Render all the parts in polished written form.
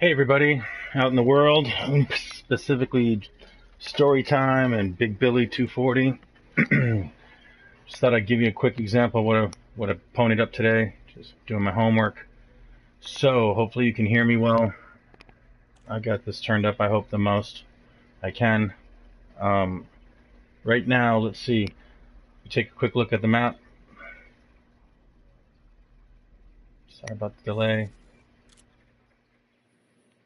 Hey everybody out in the world, specifically Storytime and Big Billy 240. Just thought I'd give you a quick example of what I ponied up today. Just doing my homework. So hopefully you can hear me well. I got this turned up, I hope the most I can. Um, right now, let's see. We take a quick look at the map. Sorry about the delay.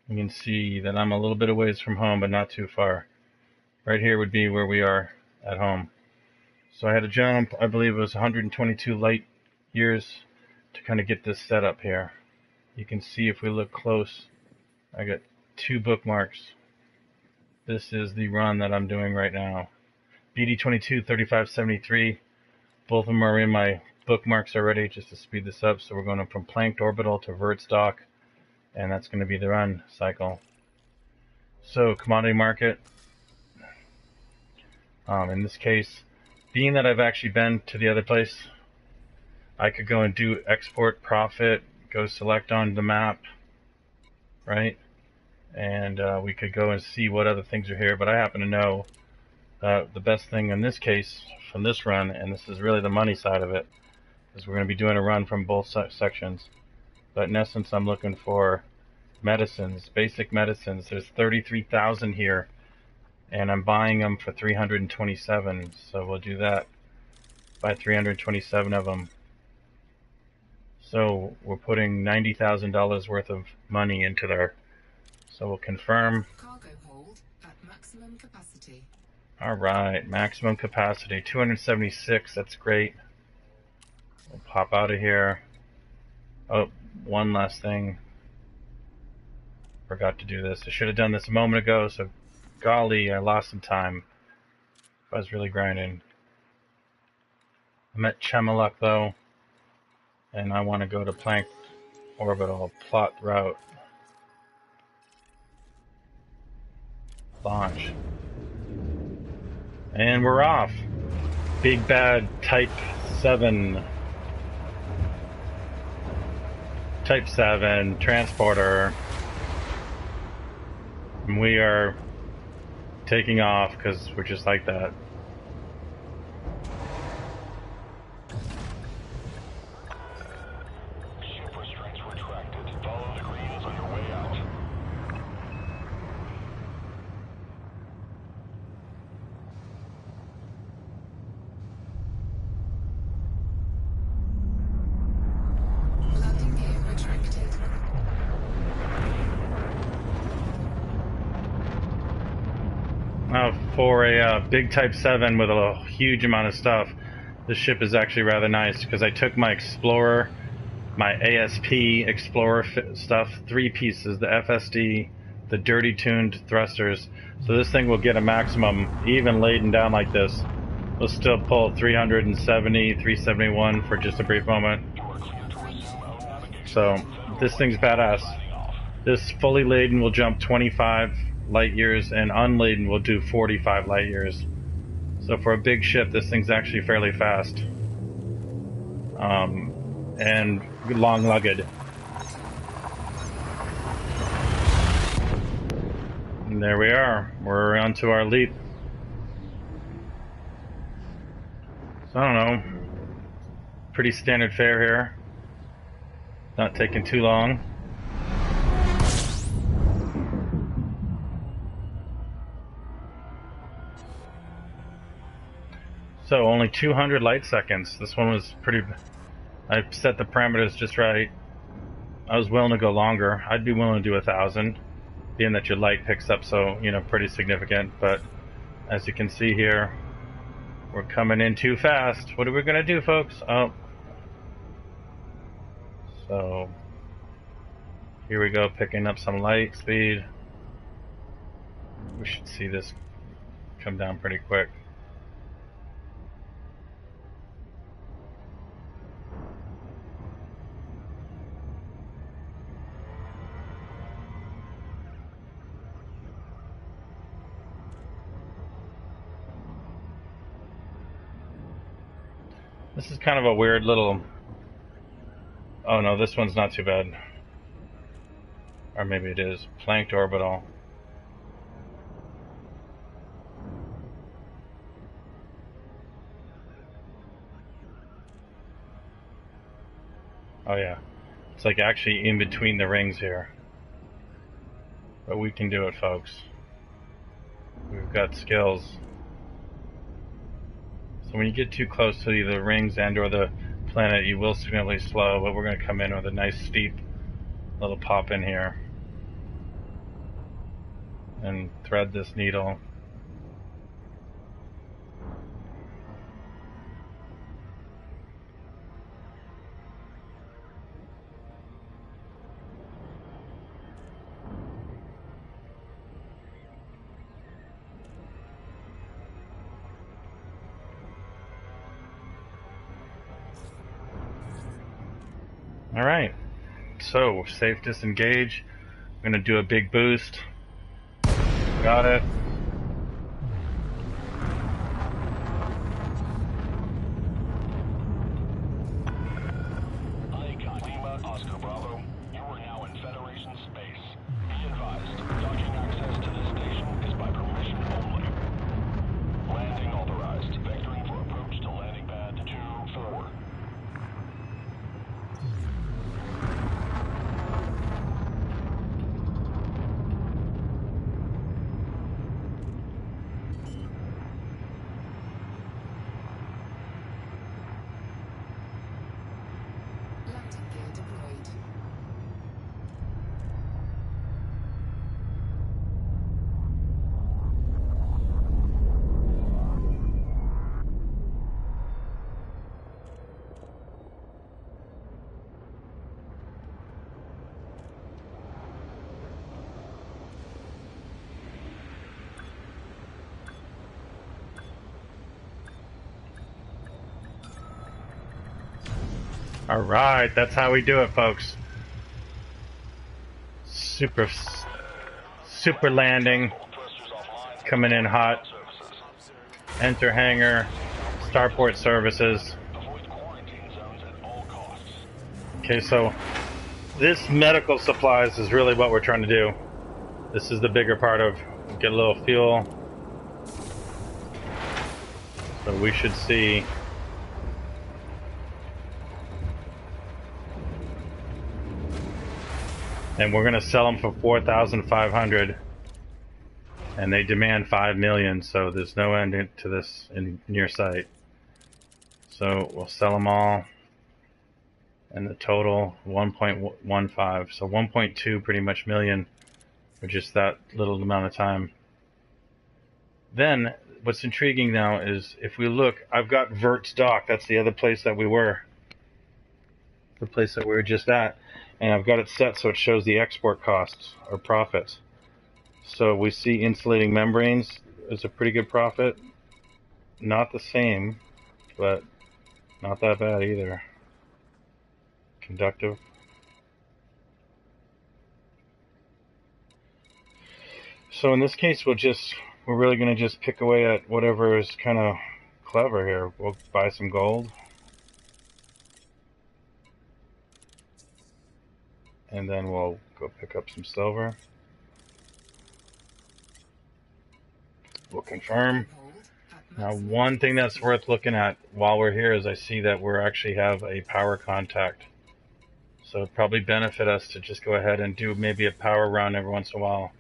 You can see that I'm a little bit away from home, but not too far. Right here would be where we are at home. So I had to jump, I believe it was 122 light years to kind of get this set up here. You can see if we look close, I got two bookmarks. This is the run that I'm doing right now. BD22 3573. Both of them are in my bookmarks already just to speed this up. So we're going from planked orbital to vert stock, and that's going to be the run cycle. So commodity market, in this case, being that I've actually been to the other place, I could go and do export profit, go select on the map, right? And we could go and see what other things are here. But I happen to know the best thing in this case from this run, and this is really the money side of it, is we're going to be doing a run from both sections. But in essence, I'm looking for medicines, basic medicines. There's 33,000 here, and I'm buying them for 327. So we'll do that. Buy 327 of them. So we're putting $90,000 worth of money into there. So we'll confirm. Cargo hold at maximum capacity. All right, maximum capacity, 276. That's great. We'll pop out of here. Oh, one last thing. Forgot to do this. I should have done this a moment ago, so golly, I lost some time. I was really grinding. I'm at Chemeluk though, and I want to go to Planck Orbital, plot route. Launch. And we're off. Big Bad Type 7. Type 7 transporter. And we are taking off because we're just like that. Ship restraints retracted. Follow the greens on your way out. Landing gear retracted. For a big Type 7 with a huge amount of stuff, this ship is actually rather nice because I took my Explorer, my ASP Explorer stuff, 3 pieces, the FSD, the dirty tuned thrusters. So this thing will get a maximum, even laden down like this. We'll still pull 370, 371 for just a brief moment. You are clear to resume out navigation. So this thing's badass. Signing off. This fully laden will jump 25 light years, and unladen will do 45 light years. So for a big ship, this thing's actually fairly fast. And long-legged. And there we are. We're onto our leap. So I don't know. Pretty standard fare here. Not taking too long. So only 200 light seconds. This one was pretty... I set the parameters just right. I was willing to go longer. I'd be willing to do 1,000, being that your light picks up so, pretty significant. But as you can see here, we're coming in too fast. What are we gonna do, folks? Oh. So here we go, picking up some light speed. We should see this come down pretty quick. This is kind of a weird little... Oh no, this one's not too bad. Or maybe it is planked orbital. Oh yeah, it's like actually in between the rings here. But we can do it, folks. We've got skills. So when you get too close to either the rings and or the planet, you will significantly slow, but we're going to come in with a nice steep little pop in here and thread this needle. Alright, so safe disengage. I'm going to do a big boost. Got it. Icon Lima, Oscar Bravo. You are now in Federation space. Be advised, docking access to this station is by permission only. Landing authorized. Vectoring for approach to landing pad 2-4. Landing gear deployed. Alright, that's how we do it, folks. Super landing. Thrusters offline. Coming in hot. Services. Enter hangar. Starport services. Avoid quarantine zones at all costs. Okay, so this medical supplies is really what we're trying to do. This is the bigger part of get a little fuel. So we should see. And we're gonna sell them for 4,500, and they demand 5 million. So there's no end to this in near sight. So we'll sell them all, and the total 1.15. So 1.2 pretty much million for just that little amount of time. Then what's intriguing now is if we look, I've got Vert's Dock. That's the other place that we were. The place that we were just at. And I've got it set so it shows the export costs or profits. So we see insulating membranes is a pretty good profit. Not the same, but not that bad either. Conductive. So in this case, we're really going to just pick away at whatever is kind of clever here. We'll buy some gold. And then we'll go pick up some silver. We'll confirm. Hold at Now, maximum one thing that's capacity. worth looking at while we're here is I see that we actually have a power contact. So it'd probably benefit us to just go ahead and do maybe a power run every once in a while.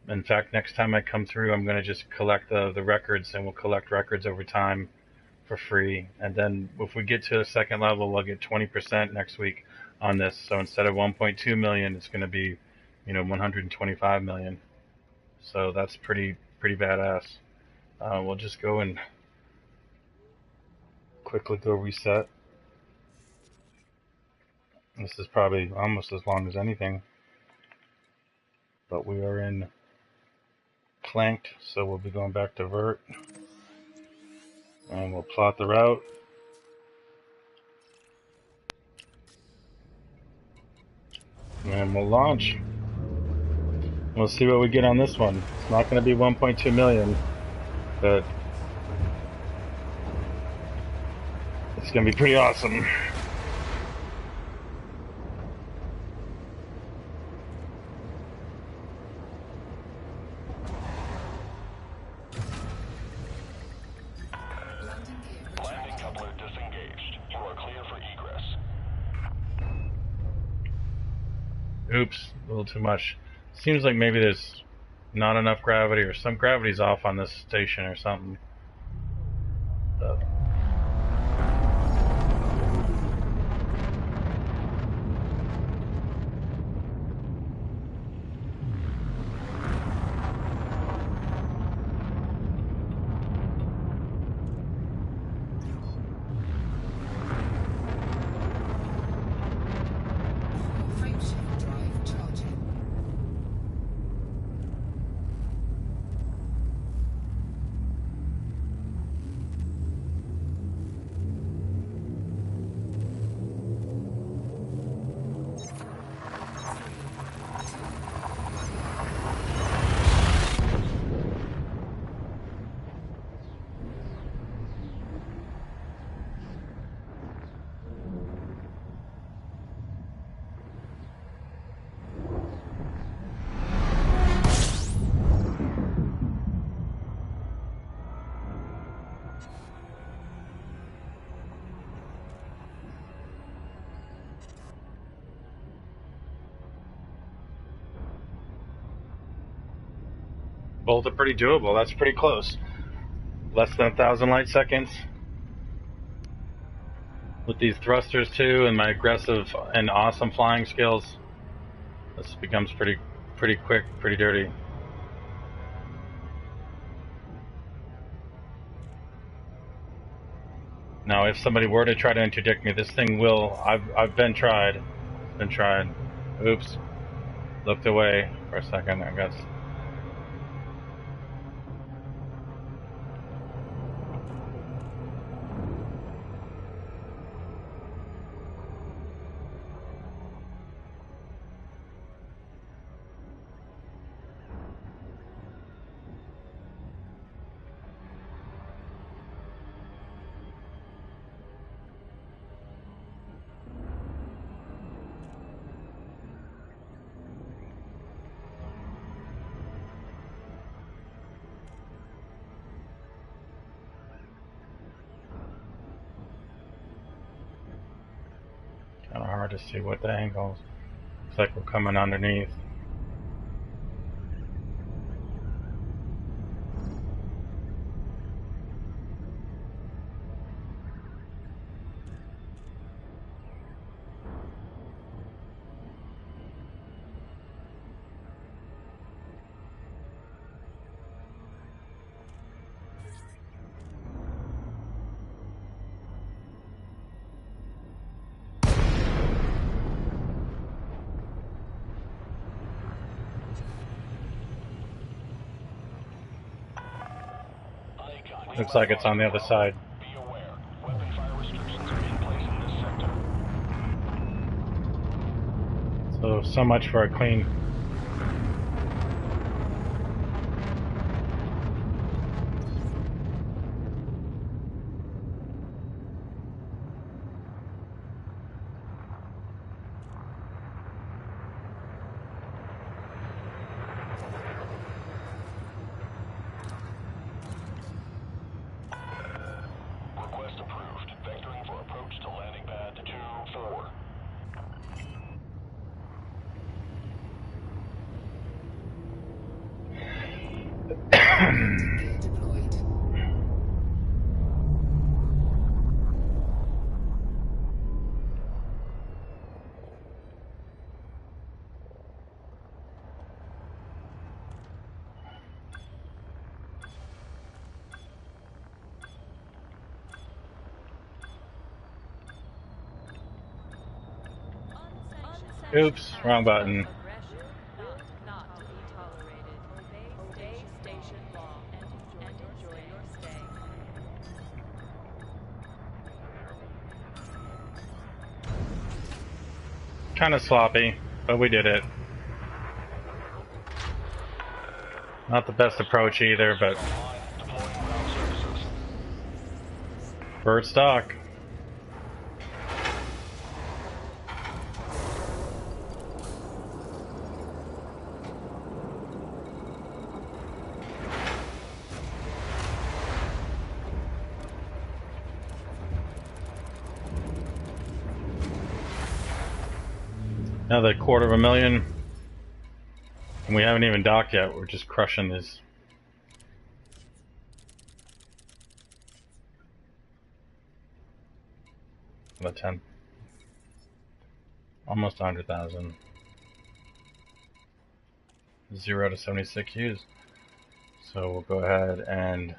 In fact, next time I come through, I'm going to just collect the records, and we'll collect records over time for free. And then if we get to the second level, we'll get 20% next week on this. So instead of 1.2 million, it's going to be, 125 million. So that's pretty badass. We'll just go and quickly go reset. This is probably almost as long as anything, but we are in planked, so we'll be going back to vert, and we'll plot the route. And we'll launch. We'll see what we get on this one. It's not going to be 1.2 million, but it's going to be pretty awesome. Oops, a little too much. Seems like maybe there's not enough gravity, or some gravity's off on this station or something. But Frameshift drive charging. both are pretty doable. That's pretty close. Less than 1,000 light seconds. With these thrusters too, and my aggressive and awesome flying skills, this becomes pretty quick, pretty dirty. Now, if somebody were to try to interdict me, this thing will. I've been tried. Been tried. Oops. Looked away for a second, I guess. Kind of hard to see what the angle is. Looks like we're coming underneath. Looks like it's on the other side. Be aware, weapon fire restrictions are in place in this sector. So much for a clean. Request approved. Vectoring for approach to landing pad 2-4. Landing gear deployed. Oops, wrong button. Not to be tolerated. Obey station law and enjoy your stay. Kind of sloppy, but we did it. Not the best approach either, but Deploying ground services. bird stock. Another $250,000. And we haven't even docked yet. We're just crushing this. About 10. Almost 100,000. 0 to 76 Qs. So we'll go ahead and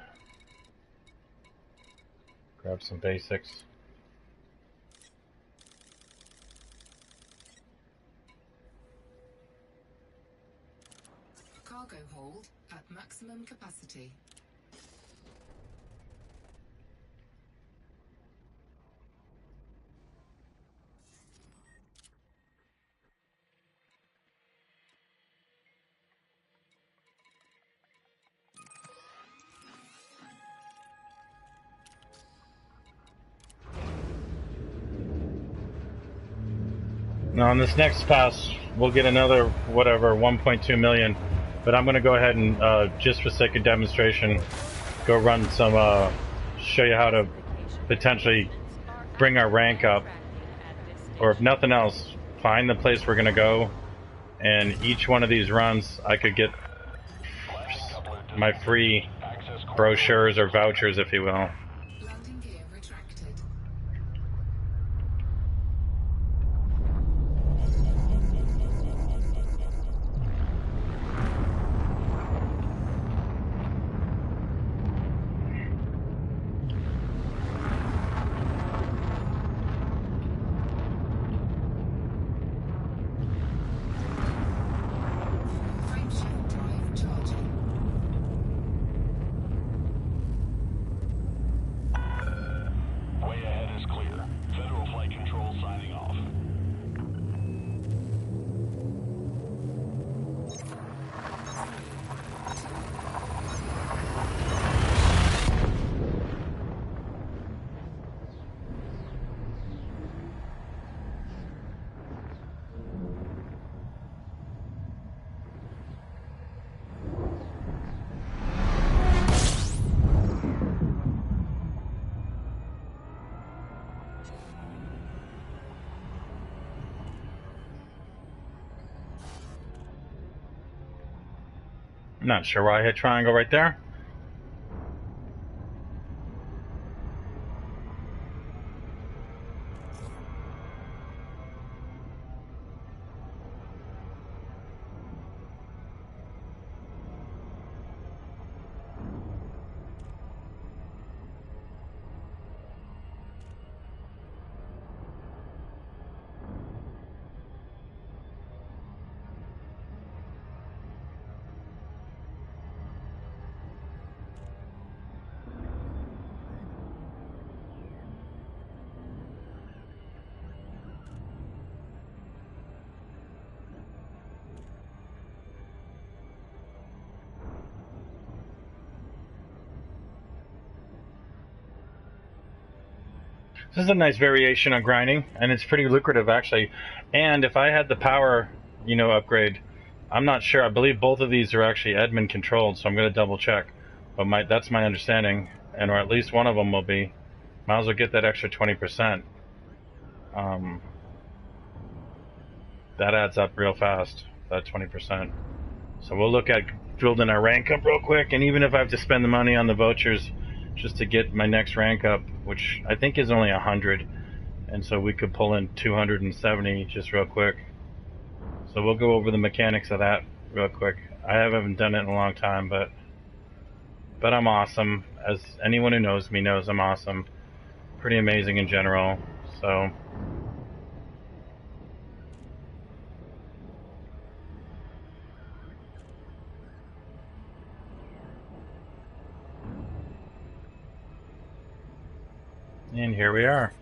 grab some basics. Cargo hold at maximum capacity. Now on this next pass, we'll get another, whatever, 1.2 million. But I'm going to go ahead and, just for sake of demonstration, go run some, show you how to potentially bring our rank up. Or if nothing else, find the place we're going to go. And each one of these runs, I could get my free brochures or vouchers, if you will. Landing gear retracted. Frameshift drive charging. Way ahead is clear. Federal Flight Control signing off. I'm not sure why I hit triangle right there. This is a nice variation on grinding, and it's pretty lucrative actually. And if I had the power, upgrade, I'm not sure. I believe both of these are actually admin controlled, so I'm going to double check. But that's my understanding, and or at least one of them will be. Might as well get that extra 20%. That adds up real fast, that 20%. So we'll look at building our rank up real quick, and even if I have to spend the money on the vouchers just to get my next rank up, which I think is only 100, and so we could pull in 270 just real quick. So we'll go over the mechanics of that real quick. I haven't done it in a long time, but I'm awesome. As anyone who knows me knows, I'm awesome. Pretty amazing in general. So and here we are.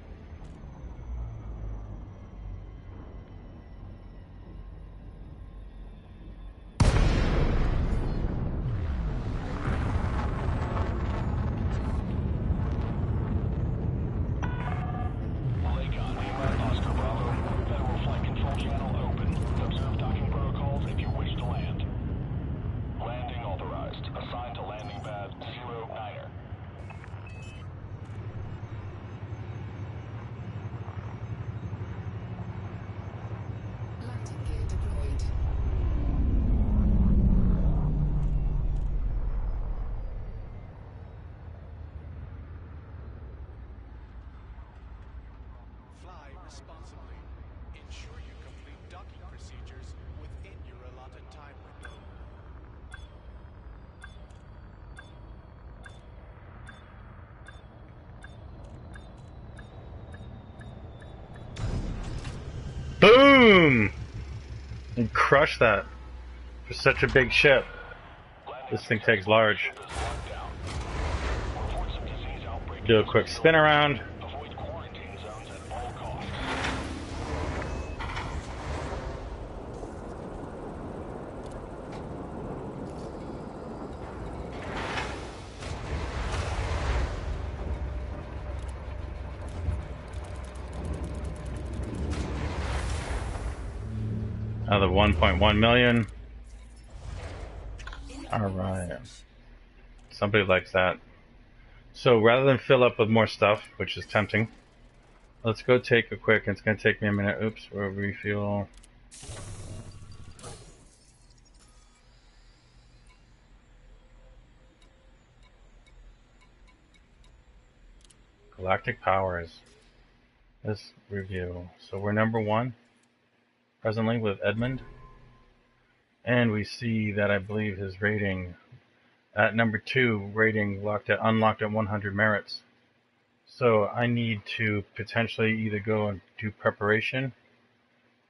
Oscar Bravo. Federal Flight Control channel open. Observe docking protocols if you wish to land. Landing authorized. Assigned to landing pad 09er. crush that for such a big ship. This thing takes large. Do a quick spin around. Avoid quarantine zones at all costs. Another 1.1 million. Alright. Somebody likes that. So rather than fill up with more stuff, which is tempting, let's go take a quick, it's going to take me a minute. Oops, we'll refuel. Galactic Powers. Let's review. So we're number 1 presently with Edmund. And we see that I believe his rating at number 2, rating unlocked at 100 merits. So I need to potentially either go and do preparation,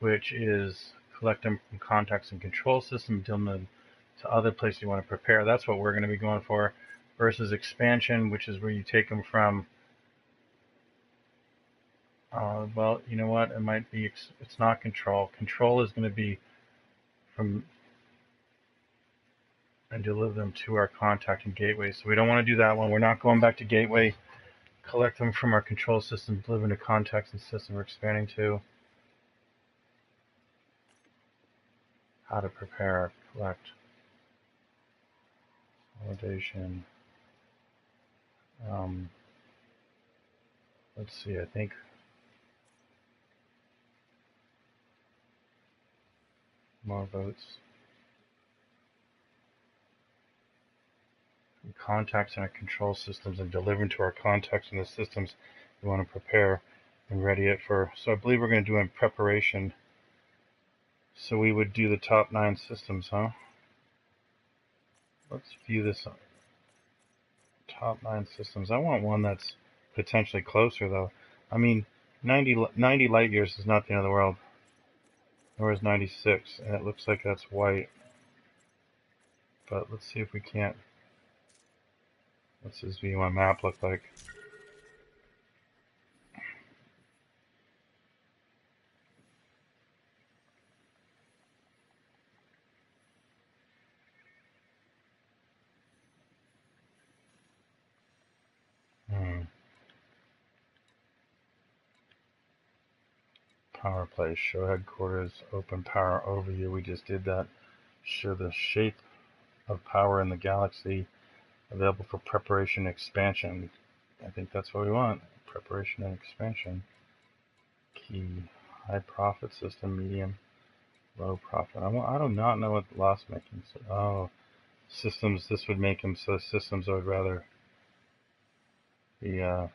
which is collect them from contacts and control system, deal them to other places you want to prepare. That's what we're going to be going for. Versus expansion, which is where you take them from. Well, you know what? It might be. It's not control. Control is going to be from and deliver them to our contact and gateway. So we don't want to do that one. We're not going back to gateway. Collect them from our control system, deliver to contacts and system we're expanding to. How to prepare, collect, validation. Let's see, I think more votes. Contacts in our control systems and delivering to our contacts in the systems we want to prepare and ready it for. So I believe we're going to do in preparation. So we would do the top 9 systems, huh? Let's view this. Top 9 systems. I want one that's potentially closer, though. I mean, 90 light years is not the end of the world. Nor is 96, and it looks like that's white. But let's see if we can't. What's this view on map look like? Power place. Show headquarters. Open power overview. We just did that. Show the shape of power in the galaxy. Available for preparation and expansion. I think that's what we want. Preparation and expansion. Key. High profit system. Medium. Low profit. I do not know what loss making. Oh, systems. This would make them so systems I would rather be. Oh,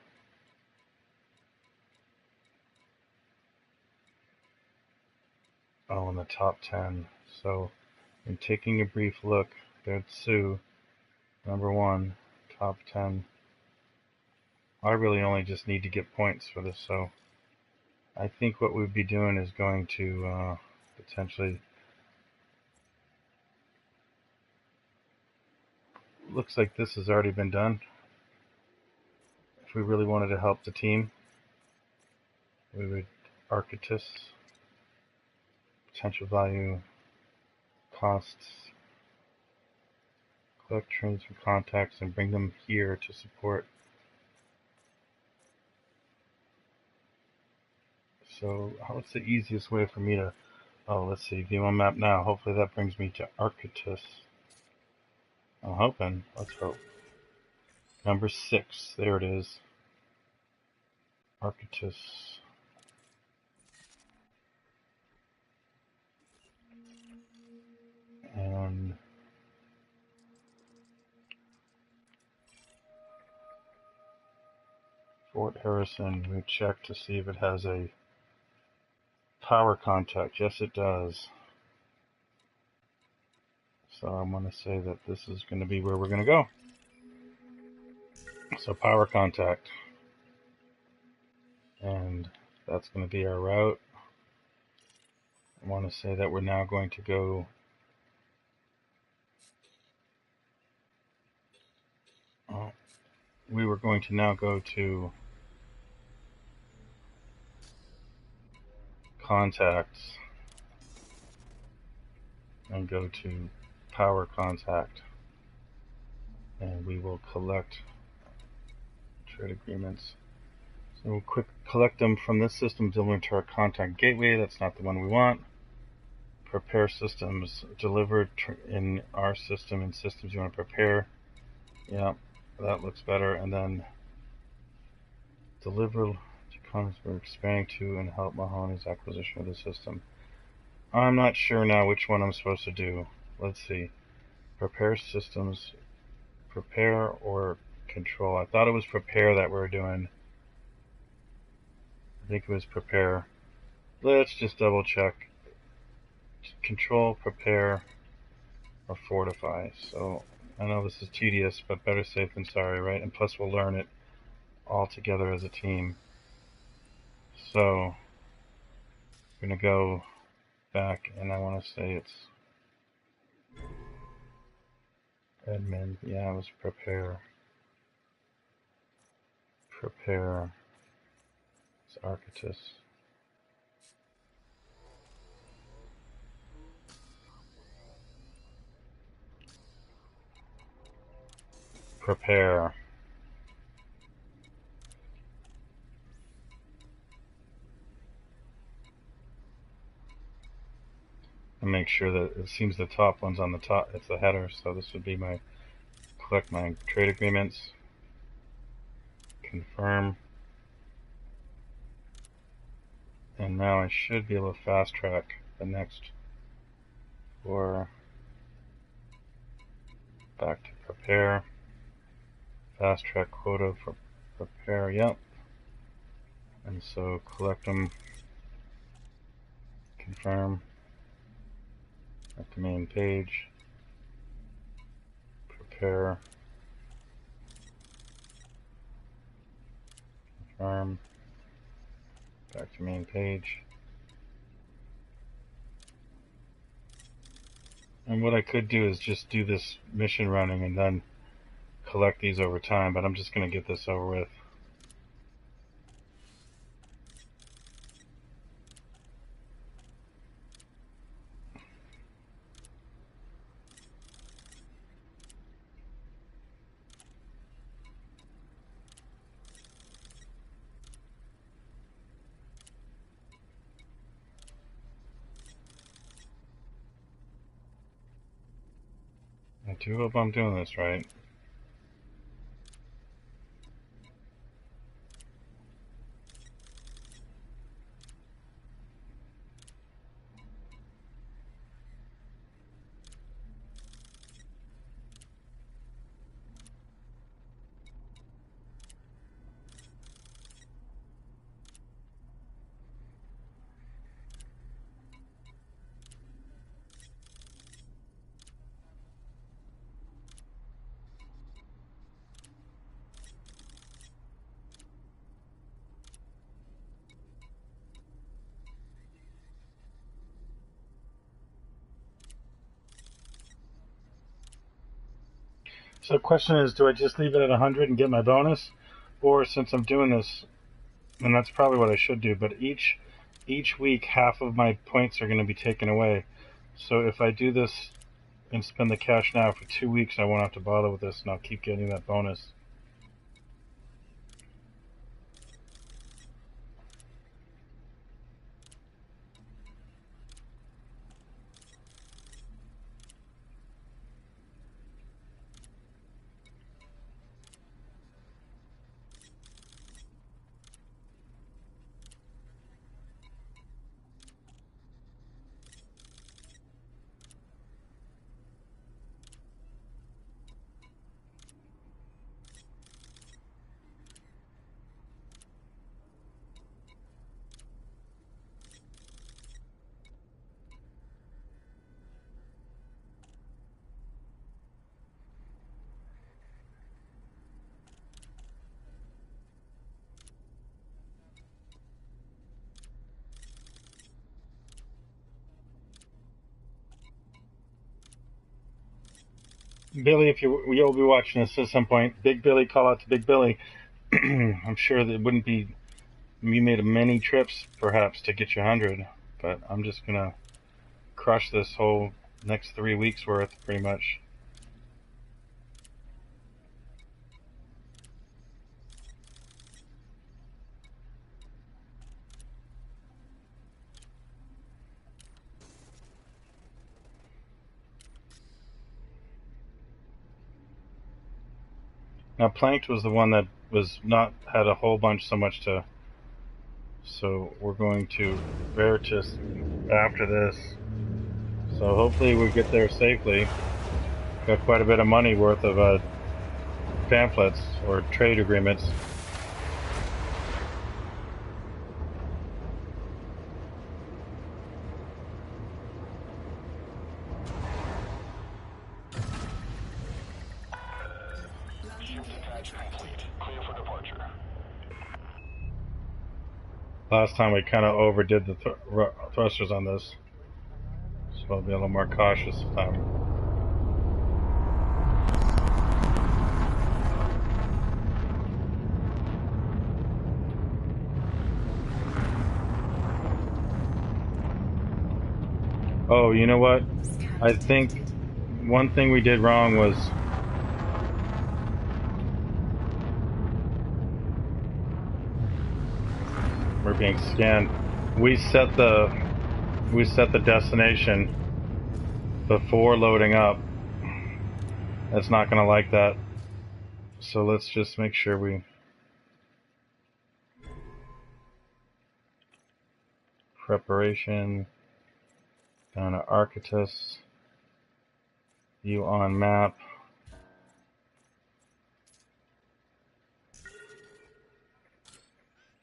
in the top 10. So, in taking a brief look, there's Sue. Number 1, top 10. I really only just need to get points for this, so I think what we'd be doing is going to potentially. Looks like this has already been done. If we really wanted to help the team, we would Arctitus, potential value, costs, collect trains from contacts and bring them here to support. So what's the easiest way for me to, oh, let's see, view on map now. Hopefully that brings me to Arctitus. I'm hoping, let's hope. Number 6, there it is. Arctitus. And Fort Harrison, we check to see if it has a power contact. Yes, it does. So I'm going to say that this is going to be where we're going to go. So power contact. And that's going to be our route. I want to say that we're now going to go we were going to now go to contacts and go to power contact, and we will collect trade agreements. So we'll collect them from this system delivered to our contact gateway. That's not the one we want. Prepare systems delivered in our system and systems you want to prepare. Yeah, that looks better. And then deliver to comments we're expanding to and help Mahoney's acquisition of the system. I'm not sure now which one I'm supposed to do. Let's see. Prepare systems. Prepare or control. I thought it was prepare that we were doing. I think it was prepare. Let's just double check. Control, prepare, or fortify. So I know this is tedious, but better safe than sorry, right? And plus we'll learn it all together as a team. So we're going to go back, and I want to say it's admin. Yeah, it was prepare. Prepare. It's Architus. Prepare. And make sure that it seems the top one's on the top. It's the header, so this would be my collect my trade agreements. Confirm. And now I should be able to fast track the next for back to prepare. Fast track quota for prepare, yep. And so collect them, confirm, at the main page, prepare, confirm, back to main page. And what I could do is just do this mission running and then collect these over time, but I'm just going to get this over with. I do hope I'm doing this right. So the question is, do I just leave it at 100 and get my bonus? Or since I'm doing this, and that's probably what I should do, but each week half of my points are going to be taken away. So if I do this and spend the cash now for 2 weeks, I won't have to bother with this, and I'll keep getting that bonus. Billy, if you'll be watching this at some point, Big Billy, call out to Big Billy. I'm sure that it wouldn't be. You made many trips, perhaps, to get your 100, but I'm just gonna crush this whole next 3 weeks worth, pretty much. Now, Planked was the one that was not had a whole bunch so much to. So we're going to Veritas after this. So hopefully we get there safely. Got quite a bit of money worth of pamphlets or trade agreements. Landing gear Attach retracted. complete. Clear for departure. Last time we kind of overdid the thrusters on this. So I'll be a little more cautious this time. Oh, you know what? Scan I think detected. one thing we did wrong was we're being scanned. We set the destination before loading up. It's not gonna like that. So let's just make sure we preparation down to Arcturus, view on map.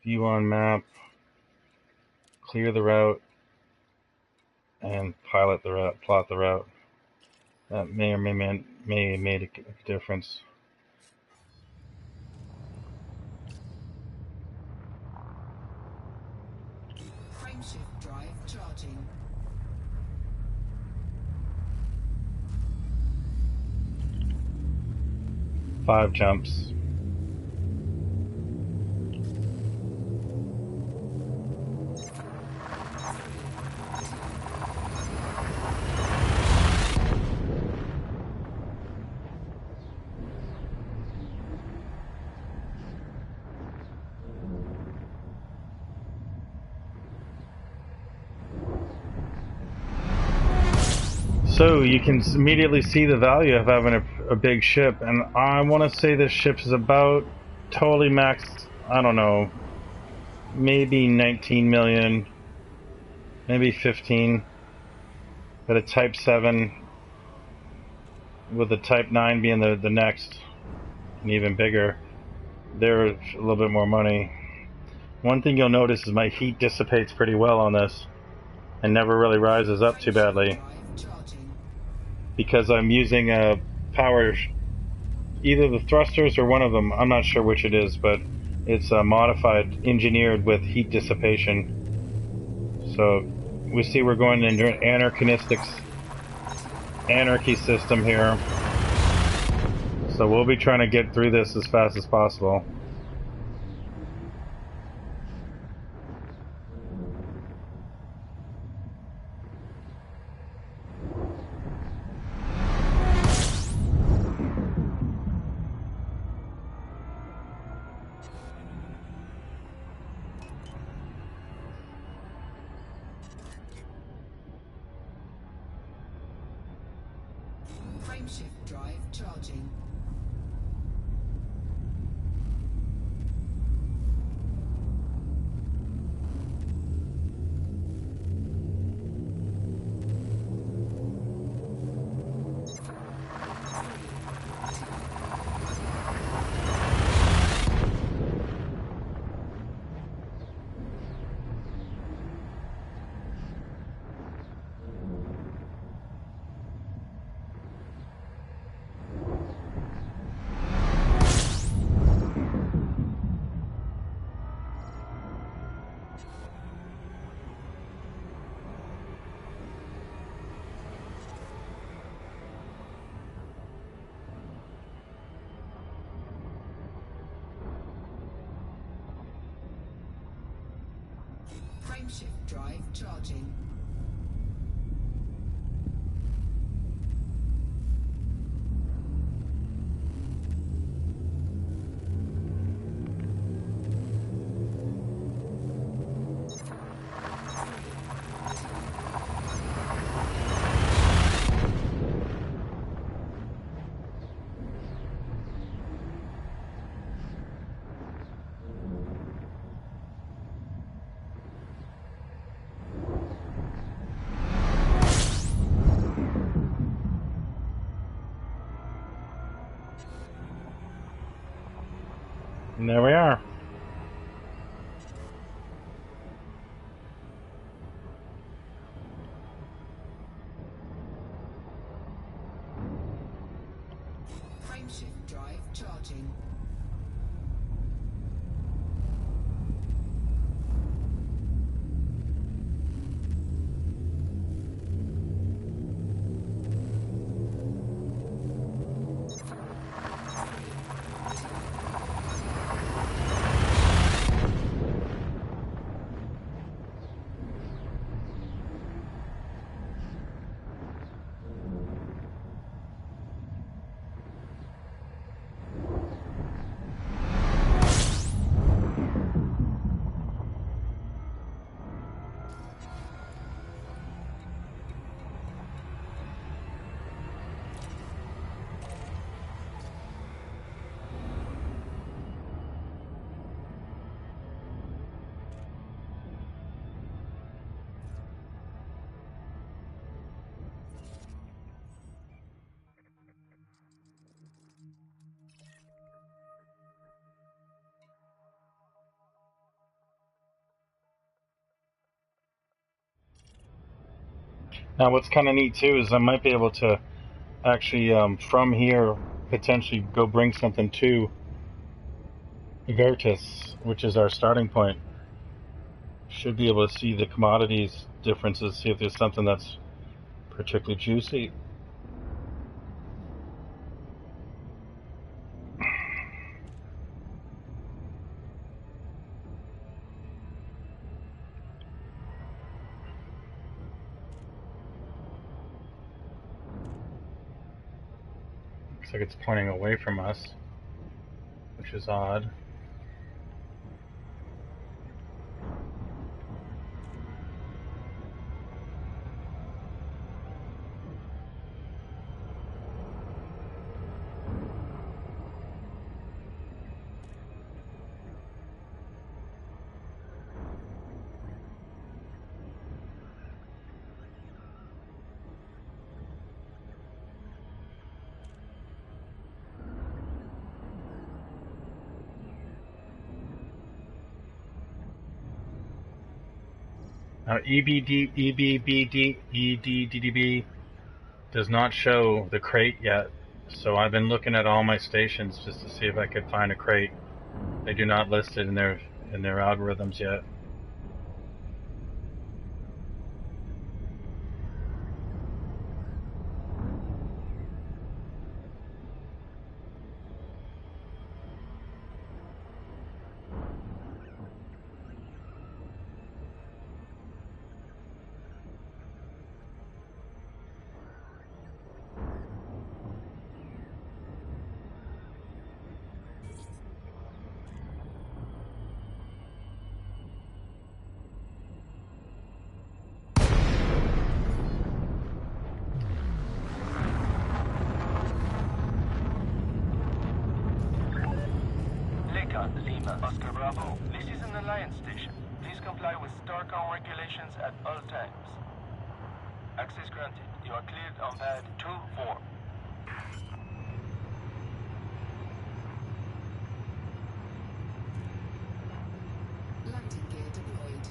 View on map, clear the route, and pilot the route, plot the route. That may or may have made a difference. Frameshift drive charging. 5 jumps. So you can immediately see the value of having a big ship, and I want to say this ship is about totally maxed. I don't know, maybe 19 million, maybe 15. But a Type 7 with a Type 9 being the next, and even bigger. They're a little bit more money. One thing you'll notice is my heat dissipates pretty well on this, and never really rises up too badly, Drive charging. because I'm using a power, either the thrusters or one of them, I'm not sure which it is, but it's modified, engineered with heat dissipation. So we see we're going into an anarchy system here. So we'll be trying to get through this as fast as possible. Frameshift drive charging. Frameshift drive charging. And there we are. Frameshift drive charging. Now, what's kind of neat too is I might be able to actually, from here, potentially go bring something to Veritas, which is our starting point. Should be able to see the commodities differences, see if there's something that's particularly juicy. Looks like it's pointing away from us, which is odd. Now, EDDB does not show the crate yet, so I've been looking at all my stations just to see if I could find a crate. They do not list it in their algorithms yet. Lima, Oscar Bravo. This is an Alliance station. Please comply with STARCOM regulations at all times. Access granted. You are cleared on pad 2-4. Landing gear deployed.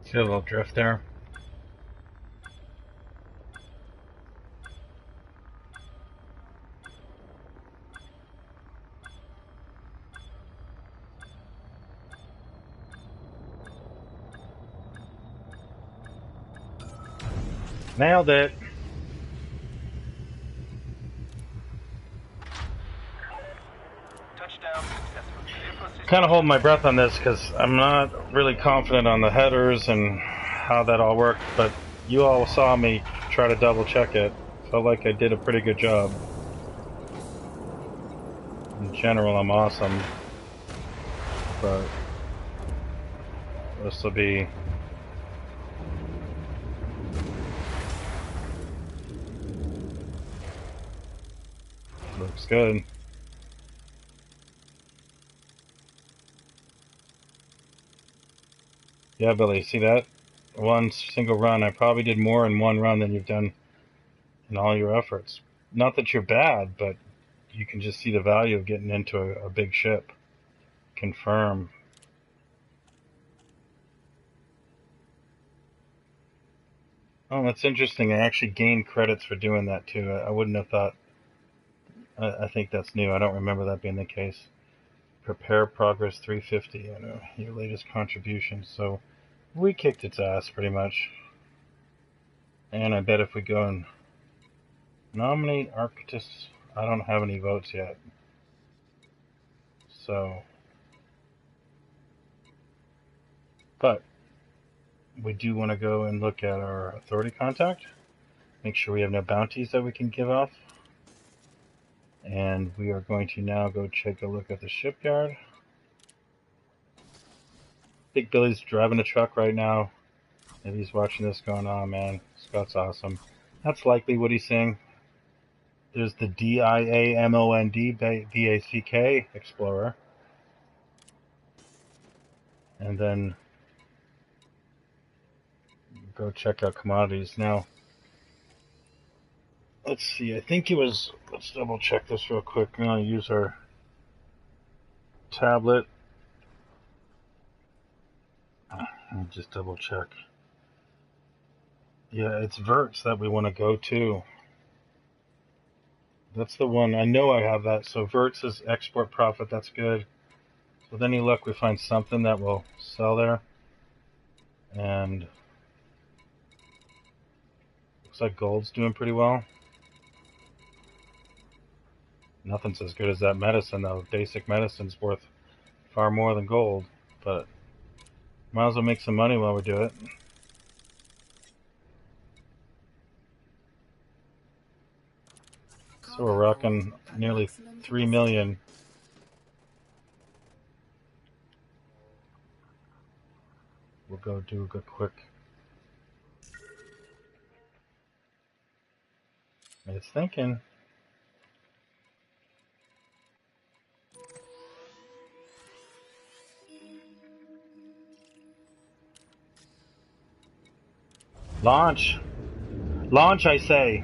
See a little drift there. Nailed it. Touchdown successful. Clear for system. Kind of holding my breath on this because I'm not really confident on the headers and how that all worked, but you all saw me try to double check it. Felt like I did a pretty good job. In general, I'm awesome, but this will be looks good. Yeah, Billy, see that? One single run. I probably did more in one run than you've done in all your efforts. Not that you're bad, but you can just see the value of getting into a big ship. Confirm. Oh, that's interesting. I actually gained credits for doing that too. I wouldn't have thought. I think that's new. I don't remember that being the case. Prepare progress 350. I know your latest contribution. So we kicked its ass pretty much. And I bet if we go and nominate Arctis, I don't have any votes yet. So, but we do want to go and look at our authority contact. Make sure we have no bounties that we can give off. And we are going to now go take a look at the shipyard. Big Billy's driving a truck right now. Maybe he's watching this going, oh man, Scott's awesome. That's likely what he's saying. There's the DIAMOND BACK Explorer. And then go check out commodities. Now, let's see, I think it was, let's double check this real quick. I'm going to use our tablet. Let me just double check. Yeah, it's Verts that we want to go to. That's the one. I know I have that. So Verts is export profit. That's good. With any luck, we find something that will sell there. And looks like gold's doing pretty well. Nothing's as good as that medicine, though. Basic medicine's worth far more than gold. But might as well make some money while we do it. So we're rocking nearly 3 million. We'll go do a good quick. It's thinking. Launch! Launch, I say!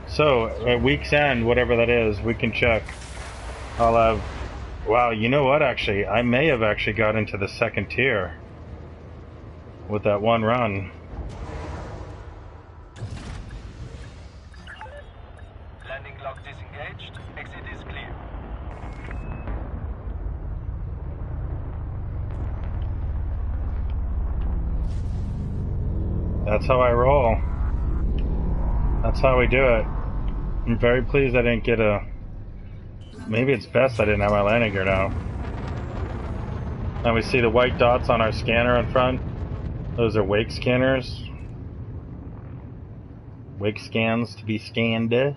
So, at week's end, whatever that is, we can check. I'll have... Wow, you know what, actually? I may have actually got into the second tier with that one run. Landing lock disengaged. Exit is clear. That's how I roll. That's how we do it. I'm very pleased I didn't get a... Maybe it's best I didn't have my landing gear now. Now we see the white dots on our scanner in front. Those are wake scanners. Wake scans to be scanned. Frameshift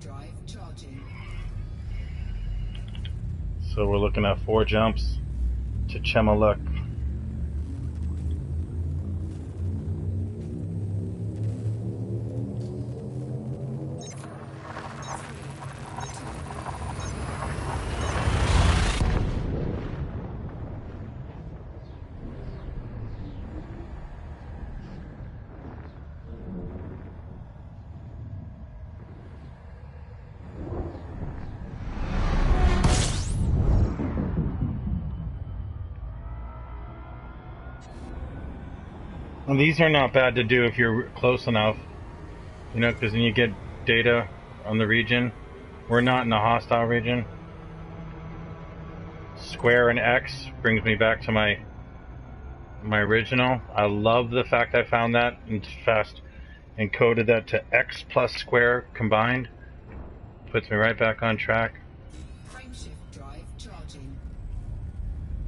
drive charging. So we're looking at 4 jumps to Chemaluk. And these are not bad to do if you're close enough, you know, because then you get data on the region. We're not in a hostile region. Square and X brings me back to my original. I love the fact I found that and fast encoded that to X plus square combined. Puts me right back on track. Frameshift drive charging.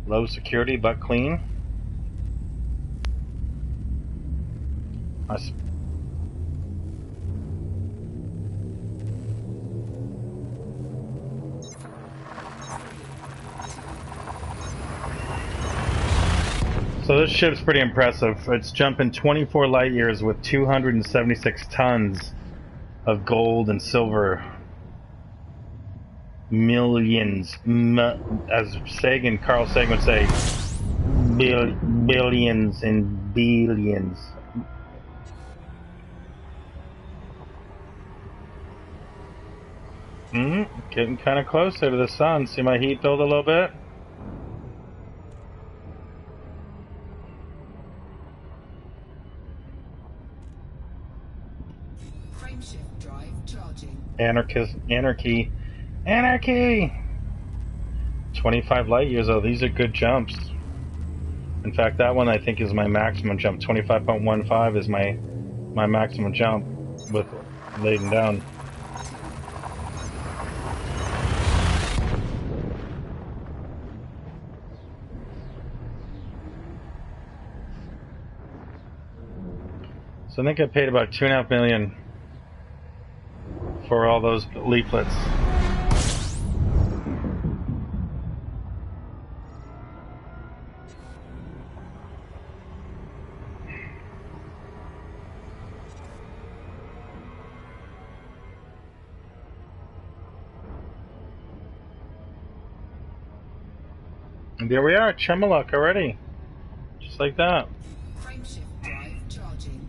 Low security but clean. So this ship's pretty impressive. It's jumping 24 light years with 276 tons of gold and silver. Millions, as Carl Sagan would say, billions and billions. Getting kind of closer to the sun. See my heat build a little bit? Frameshift drive charging. Anarchy! 25 light years though, these are good jumps. In fact, that one I think is my maximum jump. 25.15 is my maximum jump with laying down. So I think I paid about $2.5 million for all those leaflets. And there we are, Chemalock already. Just like that. Frameshift drive charging.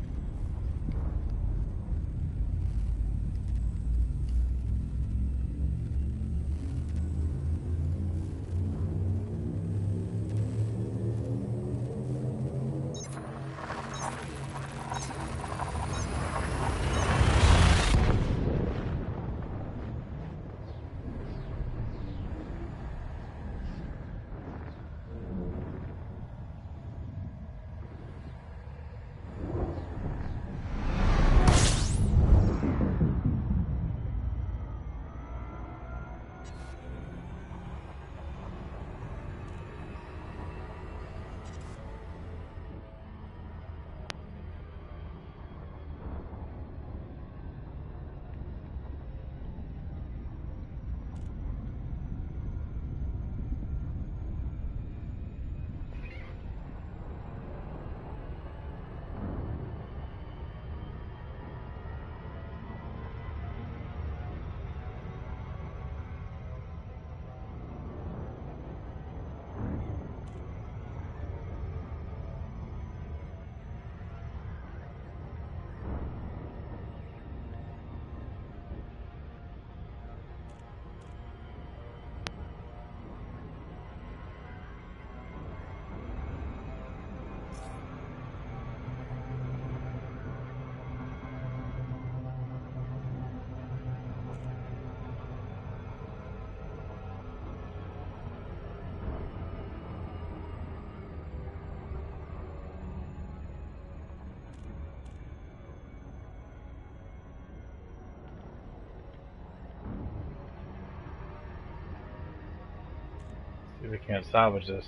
See if we can't salvage this.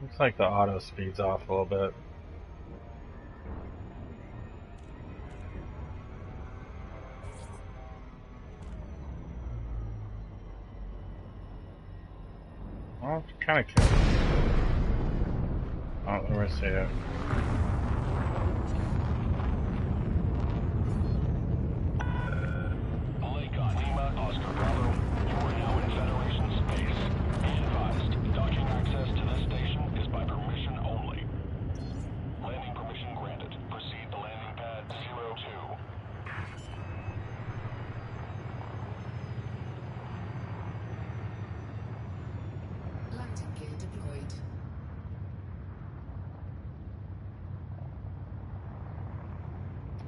Looks like the auto speed's off a little bit. Well, it's kind of cute. Oh, let me see it. Lake on Lima, Oscar Bravo.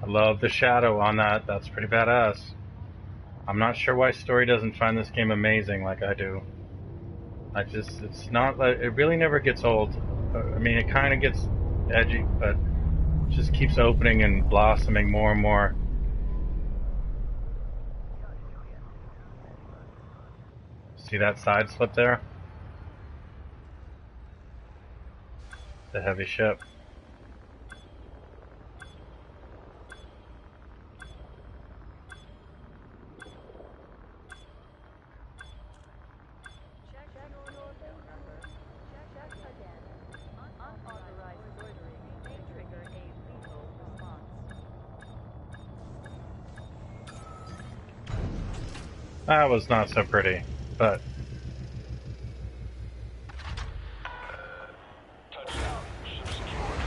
I love the shadow on that. That's pretty badass. I'm not sure why Story doesn't find this game amazing like I do. It's not like, it really never gets old. I mean, it kind of gets edgy, but it just keeps opening and blossoming more and more. See that side slip there? The heavy ship. Check your VIN number. Check again. Unauthorized loitering may trigger a lethal response. That was not so pretty, but Touchdown. Ship secured.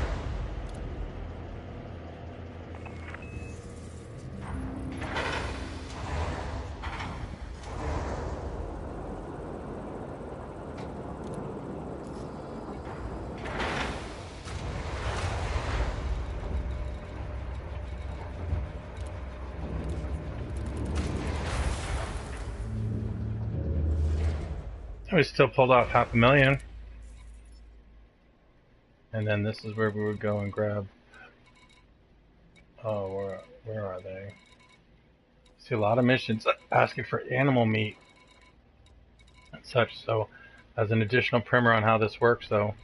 we still pulled off 500,000. And then this is where we would go and grab. Oh, where are they? See a lot of missions asking for animal meat and such. So, as an additional primer on how this works, though,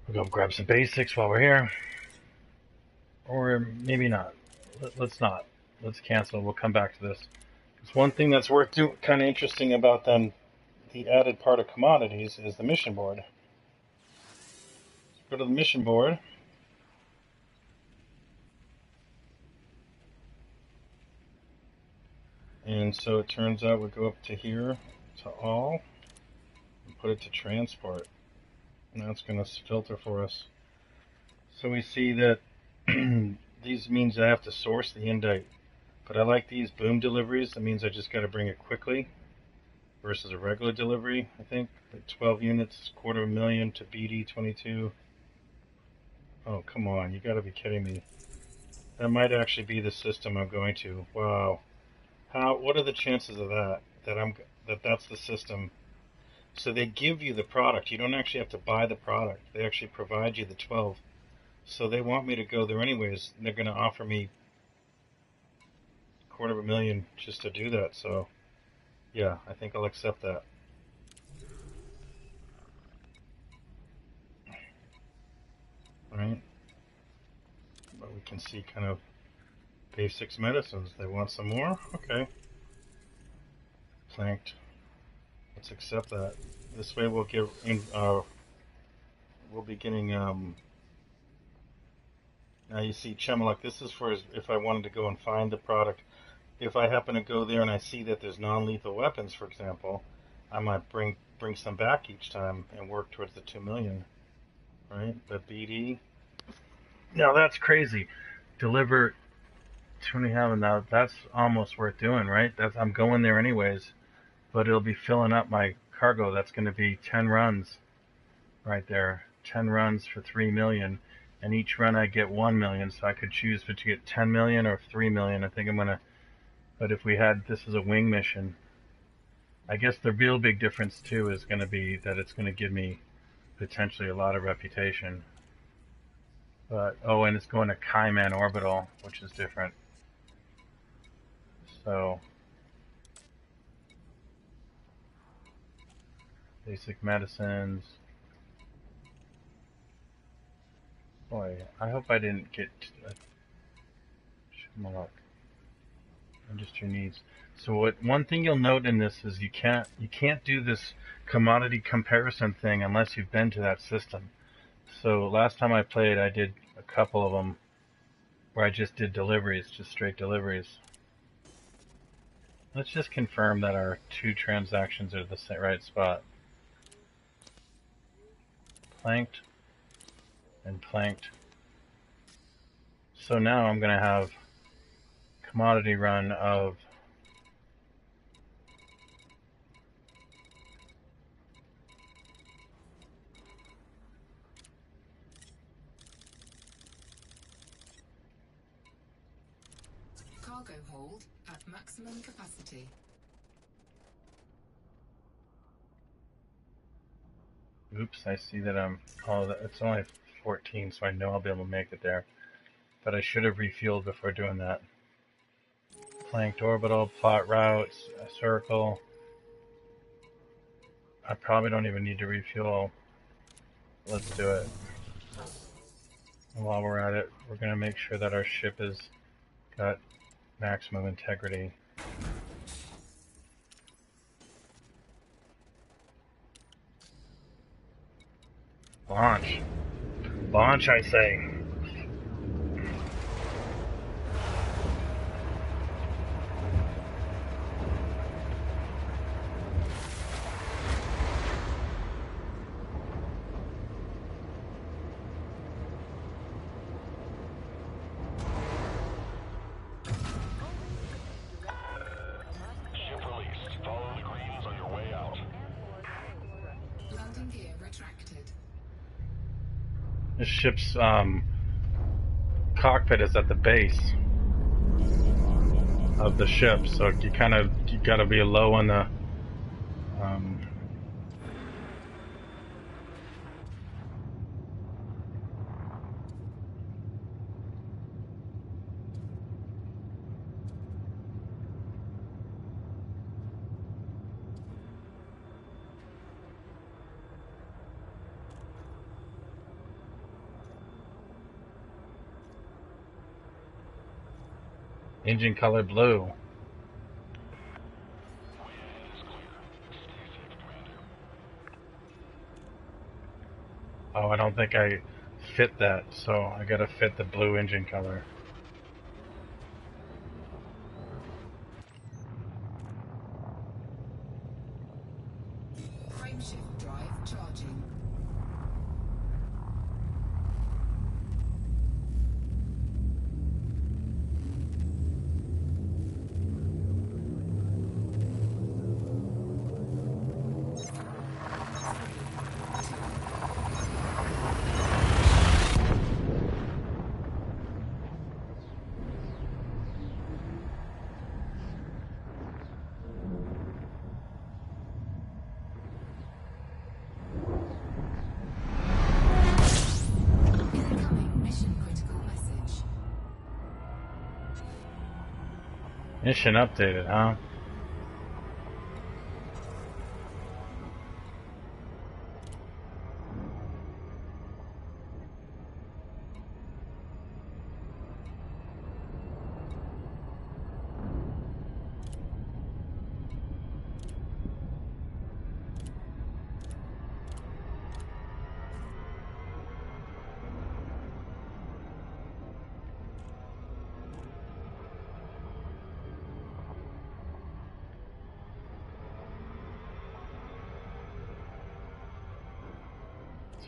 we'll go grab some basics while we're here, or maybe not. Let's not. Let's cancel. We'll come back to this. It's one thing that's worth doing. Kind of interesting about them. The added part of commodities is the mission board. Let's go to the mission board. And so it turns out we go up to here, to all, and put it to transport. And that's going to filter for us. So we see that these means I have to source the indite. But I like these boom deliveries. That means I just got to bring it quickly versus a regular delivery, I think. Like 12 units, 250,000 to BD 22. Oh, come on. You got to be kidding me. That might actually be the system I'm going to. Wow. What are the chances of that? That's the system. So they give you the product. You don't actually have to buy the product. They actually provide you the 12. So they want me to go there anyways. And they're going to offer me 250,000 just to do that. So yeah, I think I'll accept that. Right? But we can see kind of basics medicines. They want some more? Okay. Planked. Let's accept that. This way we'll get in, we'll be getting, now you see Chemeluk, this is for if I wanted to go and find the product. If I happen to go there and I see that there's non-lethal weapons, for example, I might bring some back each time and work towards the 2 million, right? But BD, now that's crazy. Deliver 2.5, now that's almost worth doing, right? I'm going there anyways, but it'll be filling up my cargo. That's going to be 10 runs right there. 10 runs for 3 million, and each run I get 1 million, so I could choose to get 10 million or 3 million. I think I'm going to, but if we had, this is a wing mission, I guess the real big difference too is going to be that it's going to give me potentially a lot of reputation. But, oh, and it's going to Kaiman Orbital, which is different. So, basic medicines. Boy, I hope I didn't get Chemeluk. Just your needs. So one thing you'll note in this is you can't do this commodity comparison thing unless you've been to that system. So last time I played, I did a couple of them where I just did deliveries, just straight deliveries. Let's just confirm that our 2 transactions are the right spot. Planked and planked. So now I'm going to have commodity run of maximum capacity. Oops, I see that it's only 14, so I know I'll be able to make it there. But I should have refueled before doing that. Flanked orbital, plot routes, a circle. I probably don't even need to refuel. Let's do it. And while we're at it, we're going to make sure that our ship has got maximum integrity. Launch. Launch, I say. Ship released. Follow the greens on your way out. Landing gear retracted. This ship's cockpit is at the base of the ship, so you gotta be low on the engine color blue. Oh, I don't think I fit that, so I gotta fit the blue engine color. Frameshift drive charging. Incoming mission critical message. Mission updated, huh?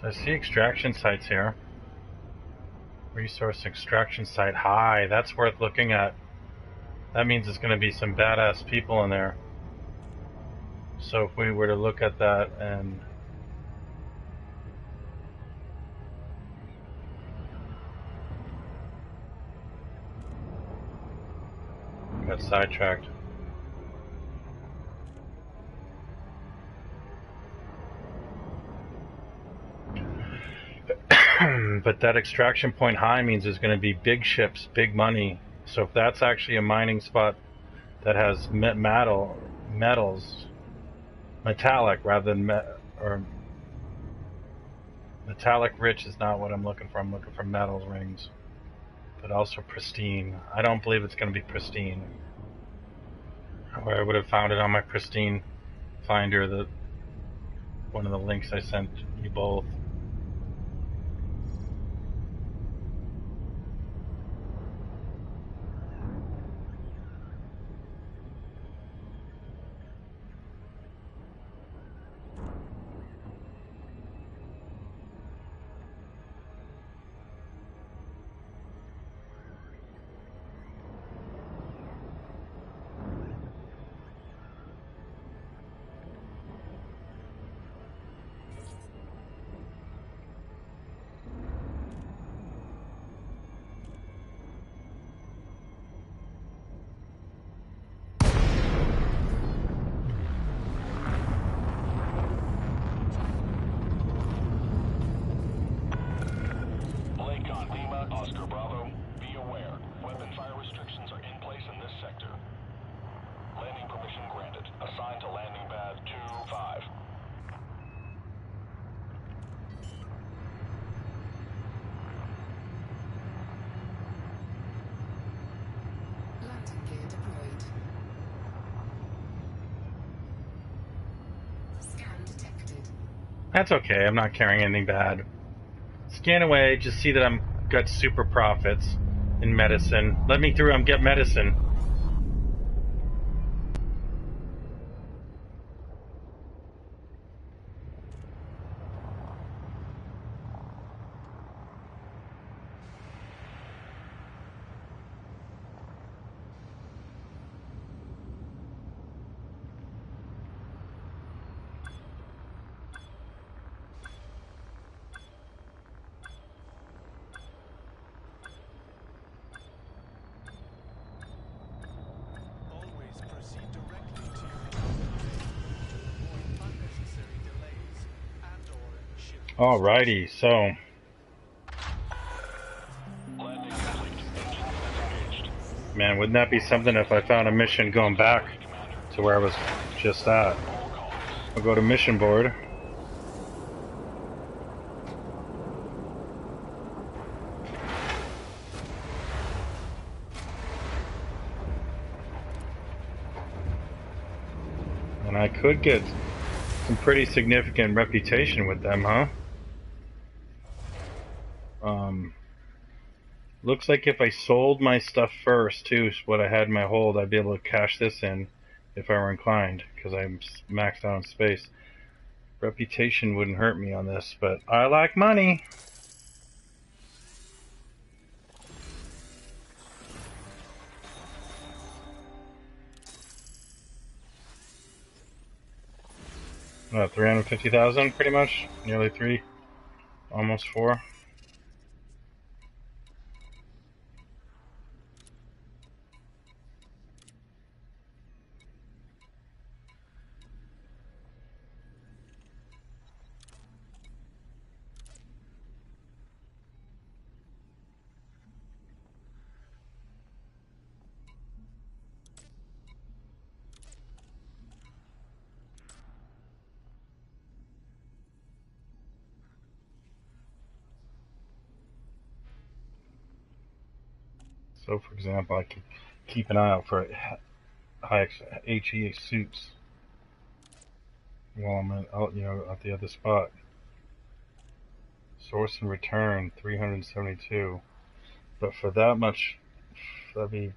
So I see extraction sites here. Resource extraction site high. That's worth looking at. That means there's going to be some badass people in there. So if we were to look at that and got sidetracked. But that extraction point high means there's going to be big ships, big money. So if that's actually a mining spot that has metals, metallic rather than or metallic rich is not what I'm looking for. I'm looking for metals rings, but also pristine. I don't believe it's going to be pristine. Or I would have found it on my pristine finder, that one of the links I sent you both. That's okay. I'm not carrying anything bad. Scan away. Just see that I'm got super profits in medicine. Let me through. I'm get medicine. Always proceed directly to your destination to avoid unnecessary delays and/or ship Alrighty. So Landing complete. Engines disengaged. man, wouldn't that be something if I found a mission going back Commander. to where I was just at? All calls. I'll go to mission board. And I could get some pretty significant reputation with them, huh? Looks like if I sold my stuff first, too, what I had in my hold, I'd be able to cash this in if I were inclined, because I'm maxed out on space. Reputation wouldn't hurt me on this, but I like money. What, 350,000 pretty much? Nearly 3, almost 4. So, for example, I could keep an eye out for high HE suits while I'm at the other spot. Source and return 372, but for that much, that'd be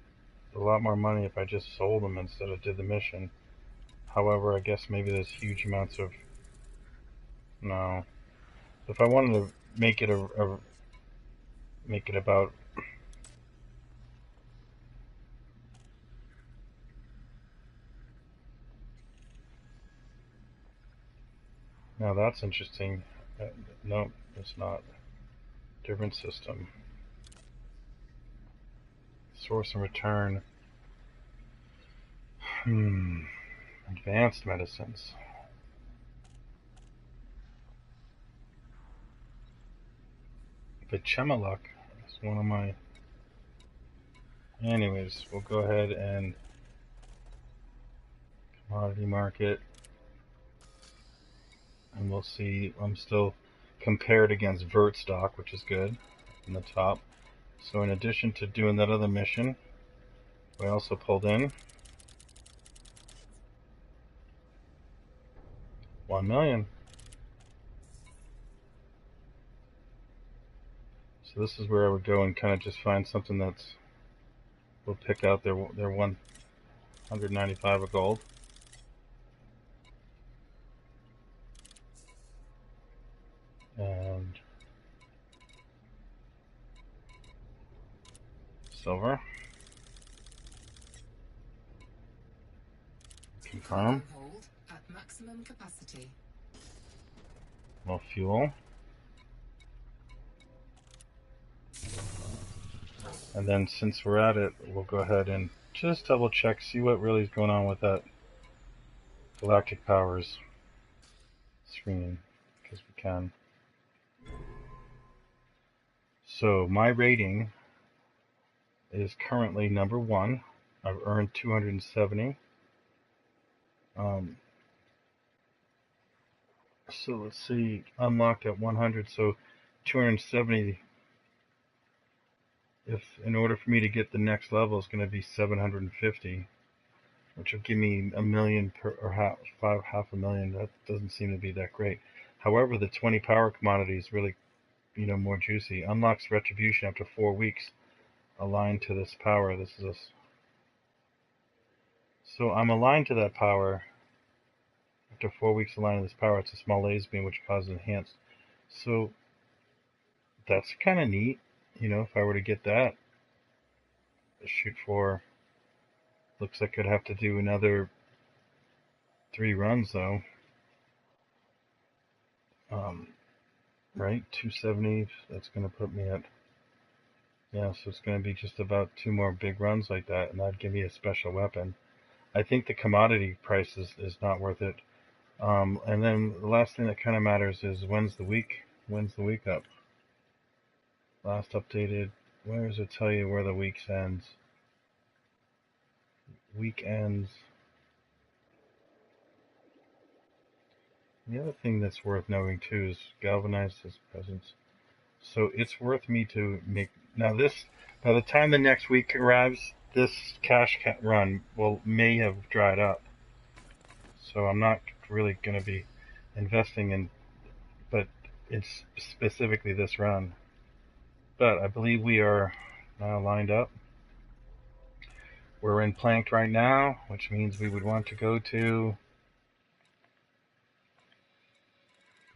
a lot more money if I just sold them instead of did the mission. However, I guess maybe there's huge amounts of no. If I wanted to make it make it about now that's interesting. No, it's not. Different system. Source and return. Advanced medicines. Vichemaluk is one of my. Anyways, we'll go ahead and commodity market, and we'll see. I'm still compared against Vert stock, which is good in the top. So in addition to doing that other mission, we also pulled in 1 million. So this is where I would go and kind of just find something that's, we'll pick out their 195 of gold. And silver. Confirm. Hold at maximum capacity. More fuel. And then since we're at it, we'll go ahead and just double check, see what really is going on with that Galactic Powers screening, because we can. So my rating is currently number 1. I've earned 270. So let's see, unlocked at 100, so 270. If in order for me to get the next level, it's going to be 750, which will give me $1 million per, or half a million. That doesn't seem to be that great. However, the 20 power commodity is really, more juicy. Unlocks retribution after 4 weeks aligned to this power. This is a. So I'm aligned to that power. After 4 weeks aligned to this power, it's a small laser beam which causes enhanced. So that's kind of neat. If I were to get that, shoot for. Looks like I'd have to do another 3 runs though. Right, 270. That's going to put me at. Yeah, so it's going to be just about 2 more big runs like that, and that'd give me a special weapon. I think the commodity price is not worth it. And then the last thing that kind of matters is when's the week up? Last updated. Where does it tell you where the week ends? Week ends. The other thing that's worth knowing too is galvanized his presence. So it's worth me to make now this. By the time the next week arrives, this cash run may have dried up. So I'm not really going to be investing in, but it's specifically this run. But I believe we are now lined up. We're in planked right now, which means we would want to go to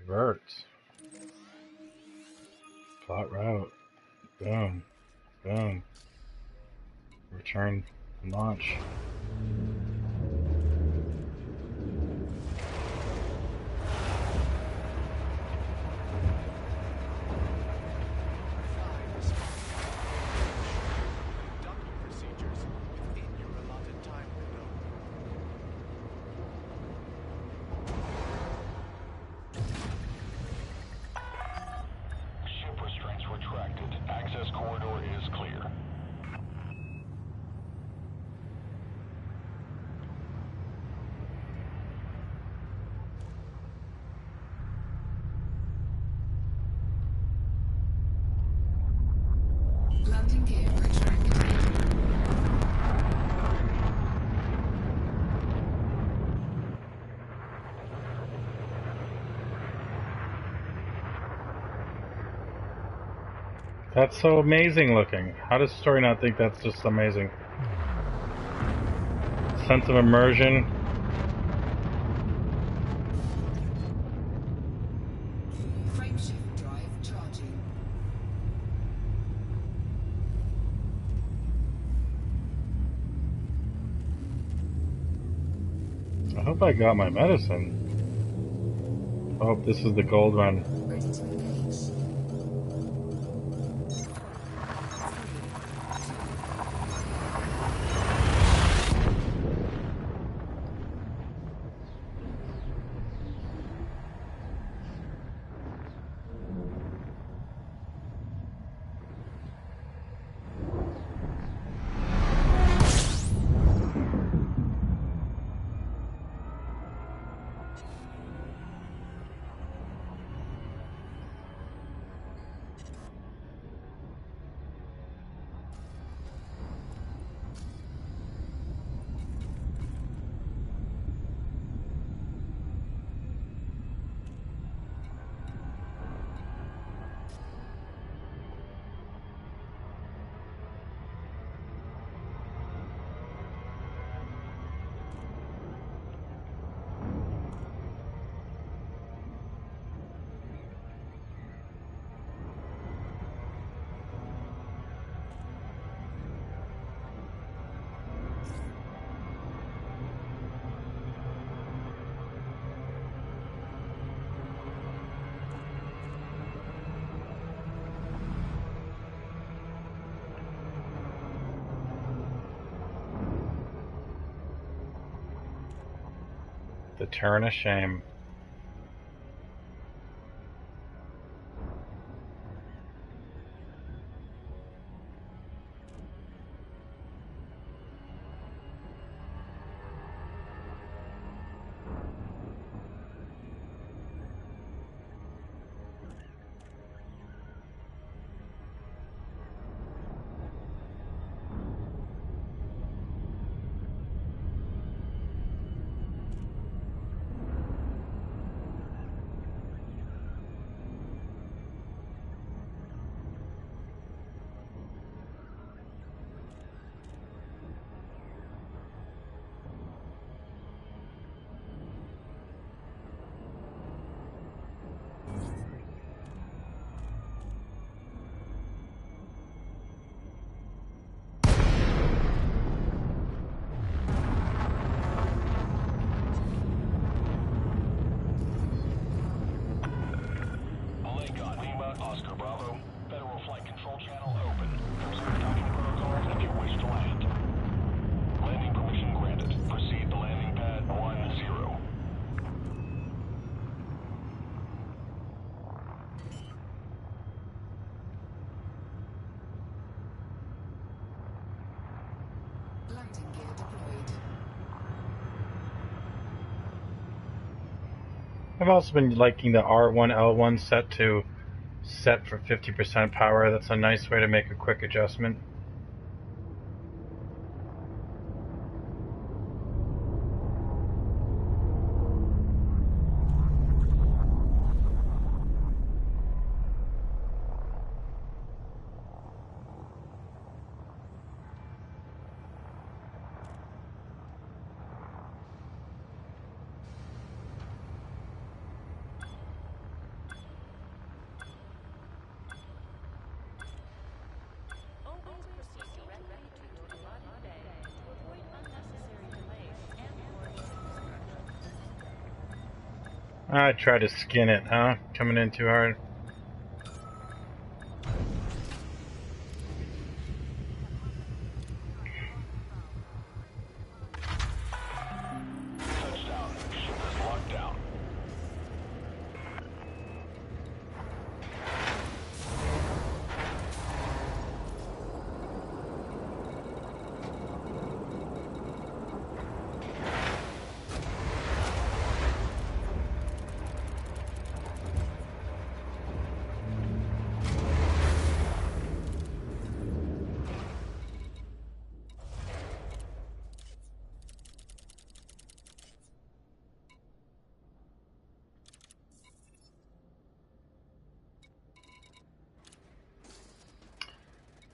verts. Plot route. Boom. Boom. Return and launch. Docking procedures within your allotted time window. Ship restraints retracted. Access corridor is clear. Landing gear retracted. That's so amazing looking. How does Story not think that's just amazing? Sense of immersion. Frameshift drive charging. I hope I got my medicine. I hope this is the gold run. Ready to engage. The turn of shame. I've also been liking the R1 L1 set to set for 50% power. That's a nice way to make a quick adjustment. Always proceed directly to your allotted bay to avoid unnecessary delays and or distractions. I try to skin it, huh? Coming in too hard. Touchdown. Ship is locked down.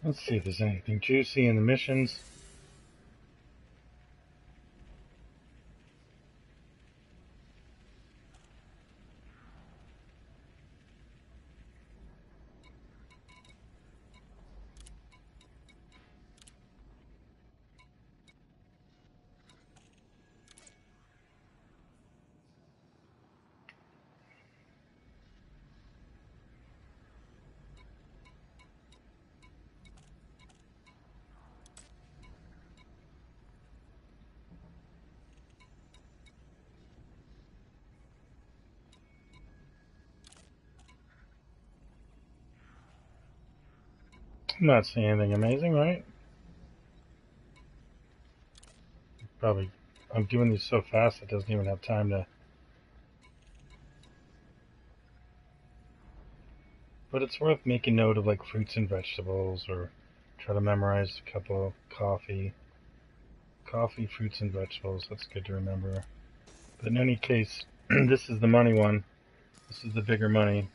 Let's see if there's anything juicy in the missions. I'm not seeing anything amazing, right? Probably. I'm doing these so fast it doesn't even have time to. But it's worth making note of like fruits and vegetables, or try to memorize a couple. Coffee, fruits and vegetables. That's good to remember. But in any case, this is the money one. This is the bigger money.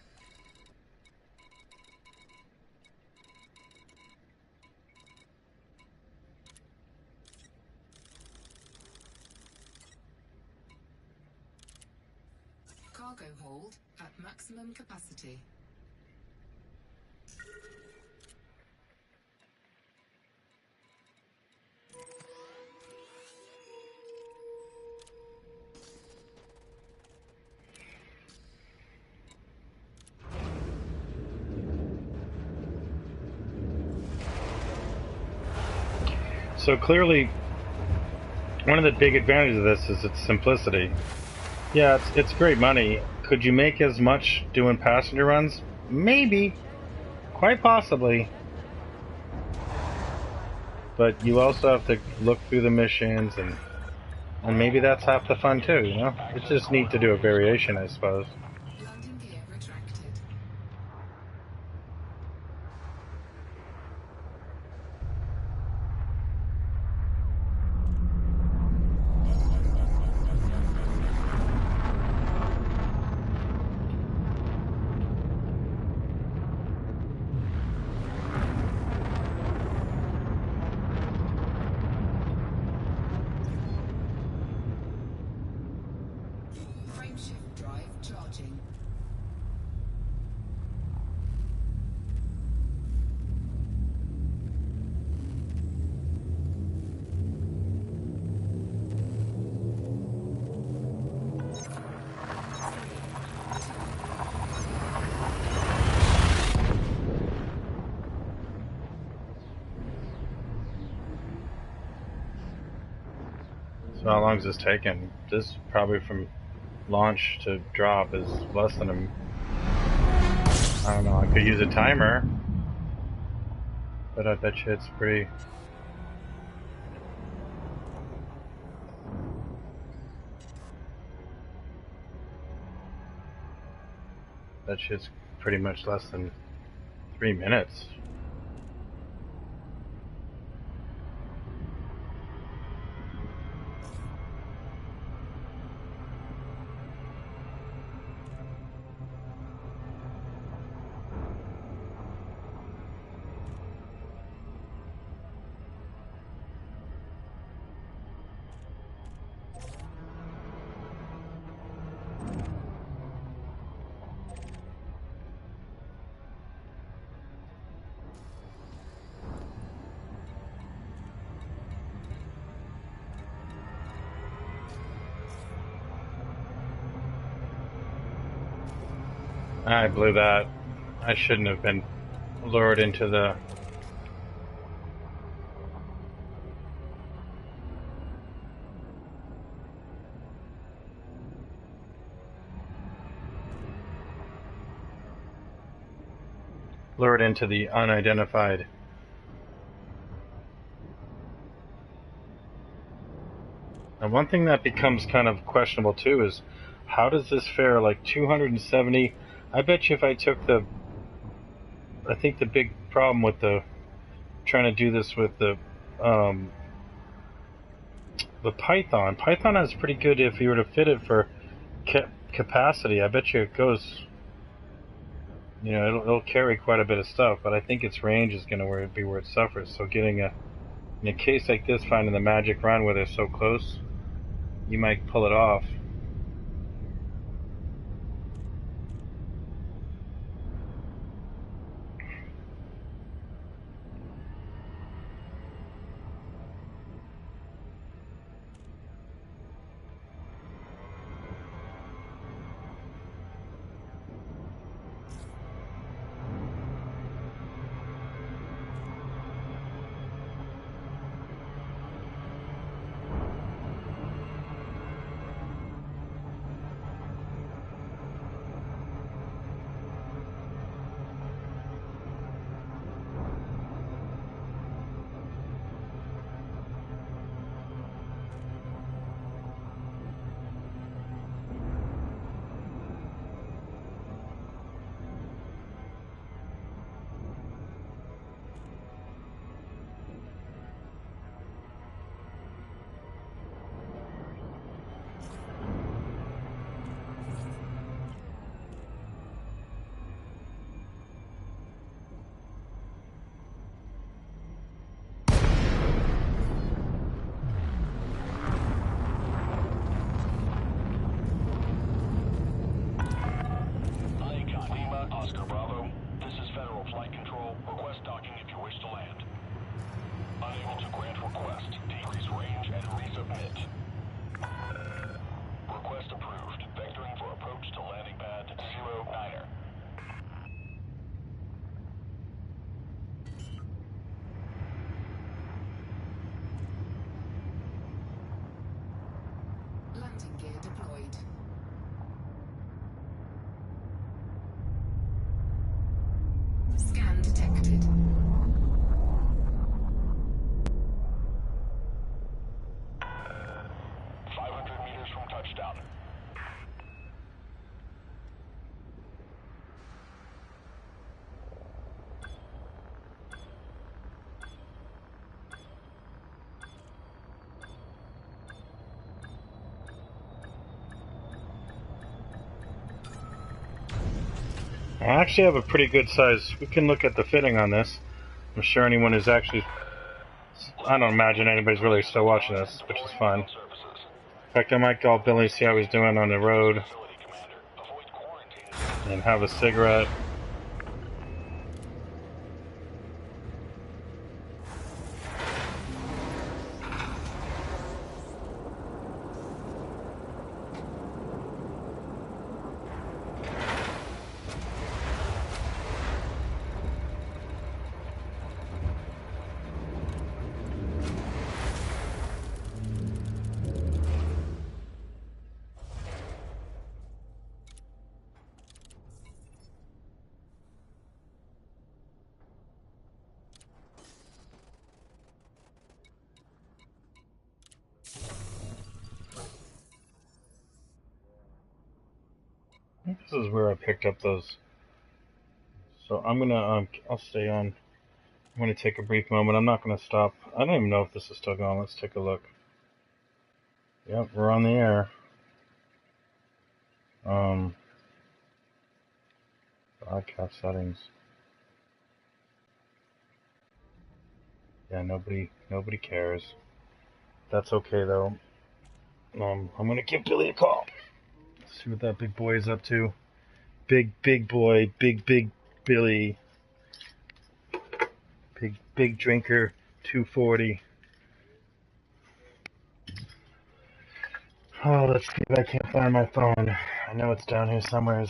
Cargo hold at maximum capacity. So clearly, one of the big advantages of this is its simplicity. Yeah, it's great money. Could you make as much doing passenger runs? Maybe. Quite possibly. But you also have to look through the missions, and maybe that's half the fun too, you know? It's just neat to do a variation, I suppose. Landing gear retracted. Frameshift drive charging. So how long is this taking? This probably from launch to drop is less than I don't know, I could use a timer. But I bet you it's pretty. That shit's pretty much less than 3 minutes. I blew that. I shouldn't have been lured into the... lured into the unidentified. And one thing that becomes kind of questionable too is how does this fare? Like 270. I bet you if I took the... I think the big problem with the trying to do this with the Python. Python has pretty good, if you were to fit it for capacity, I bet you it goes, you know, it'll carry quite a bit of stuff, but I think its range is going to be where it suffers. So getting in a case like this, finding the magic run where they're so close, you might pull it off. Oscar Bravo, this is Federal Flight Control. Request docking if you wish to land. Unable to grant request. Decrease range and resubmit. Request approved. Vectoring for approach to landing pad 09er. Landing gear deployed. Scan detected. From touchdown. I actually have a pretty good size. We can look at the fitting on this. I'm sure anyone is actually... I don't imagine anybody's really still watching this, which is fine. In fact, I might call Billy, see how he's doing on the road, and have a cigarette. think this is where I picked up those. So I'm gonna, I'll stay on. I'm gonna take a brief moment. I'm not gonna stop. I don't even know if this is still going. Let's take a look. Yep, we're on the air. Broadcast settings. Yeah, nobody cares. That's okay though. I'm gonna give Billy a call. See what that big boy is up to. Big boy, big Billy. Big drinker, 240. Oh, let's see if I can't find my phone. I know it's down here somewhere.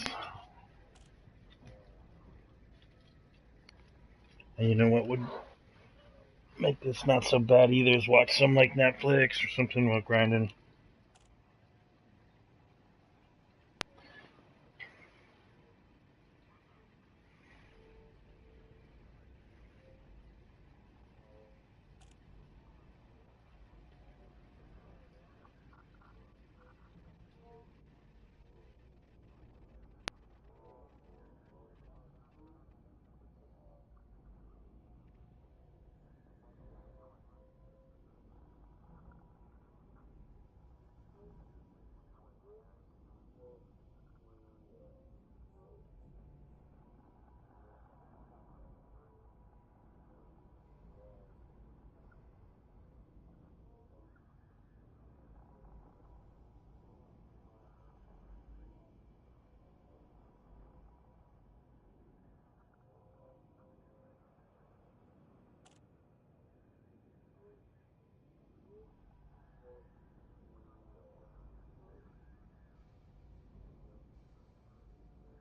And you know what would make this not so bad either is watch some like Netflix or something while grinding.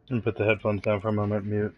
And put the headphones down for a moment, mute.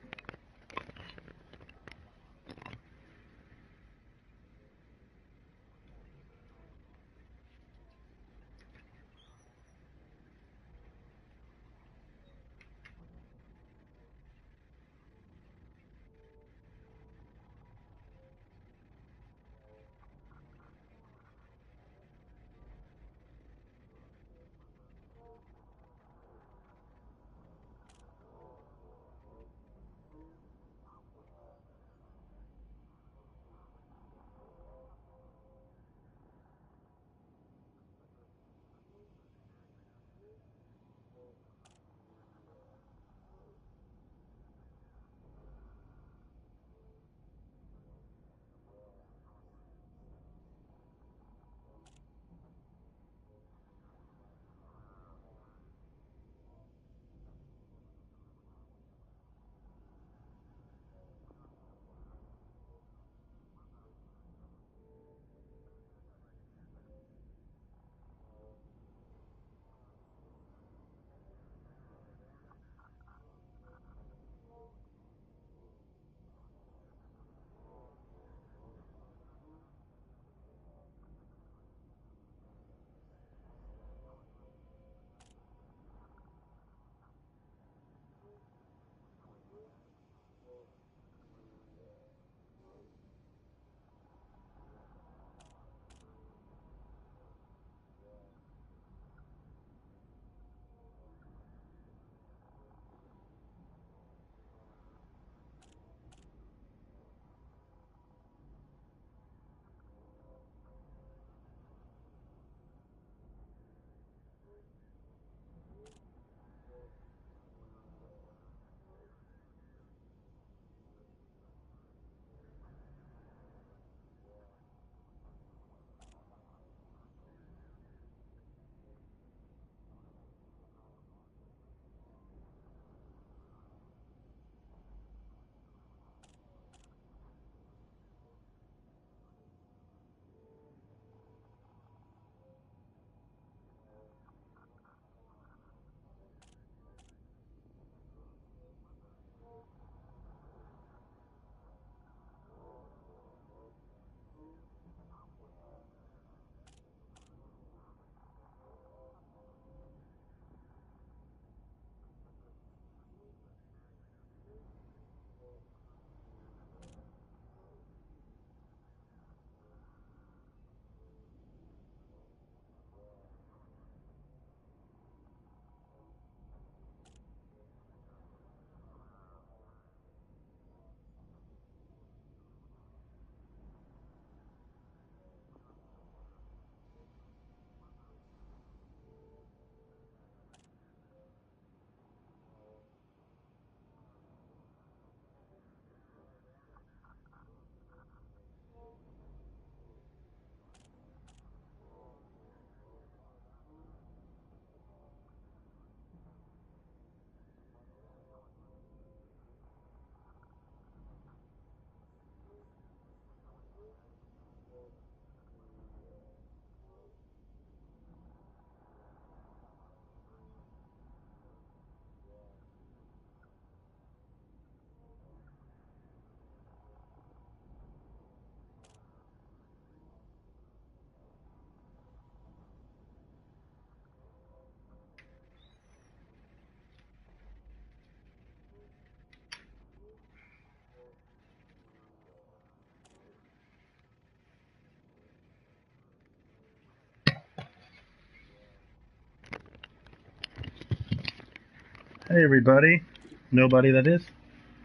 Hey everybody. Nobody that is.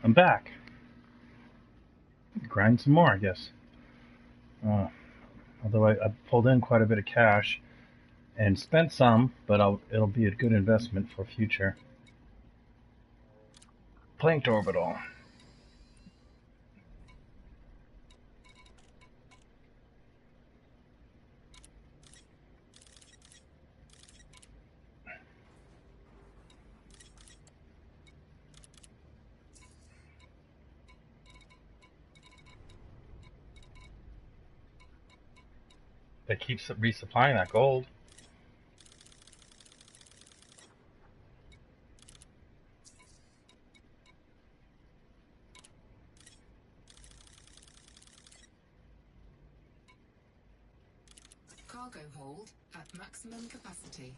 I'm back. Grind some more, I guess. Although I pulled in quite a bit of cash and spent some, but it'll be a good investment for future. Planked Orbital. They keep resupplying that gold. Cargo hold at maximum capacity.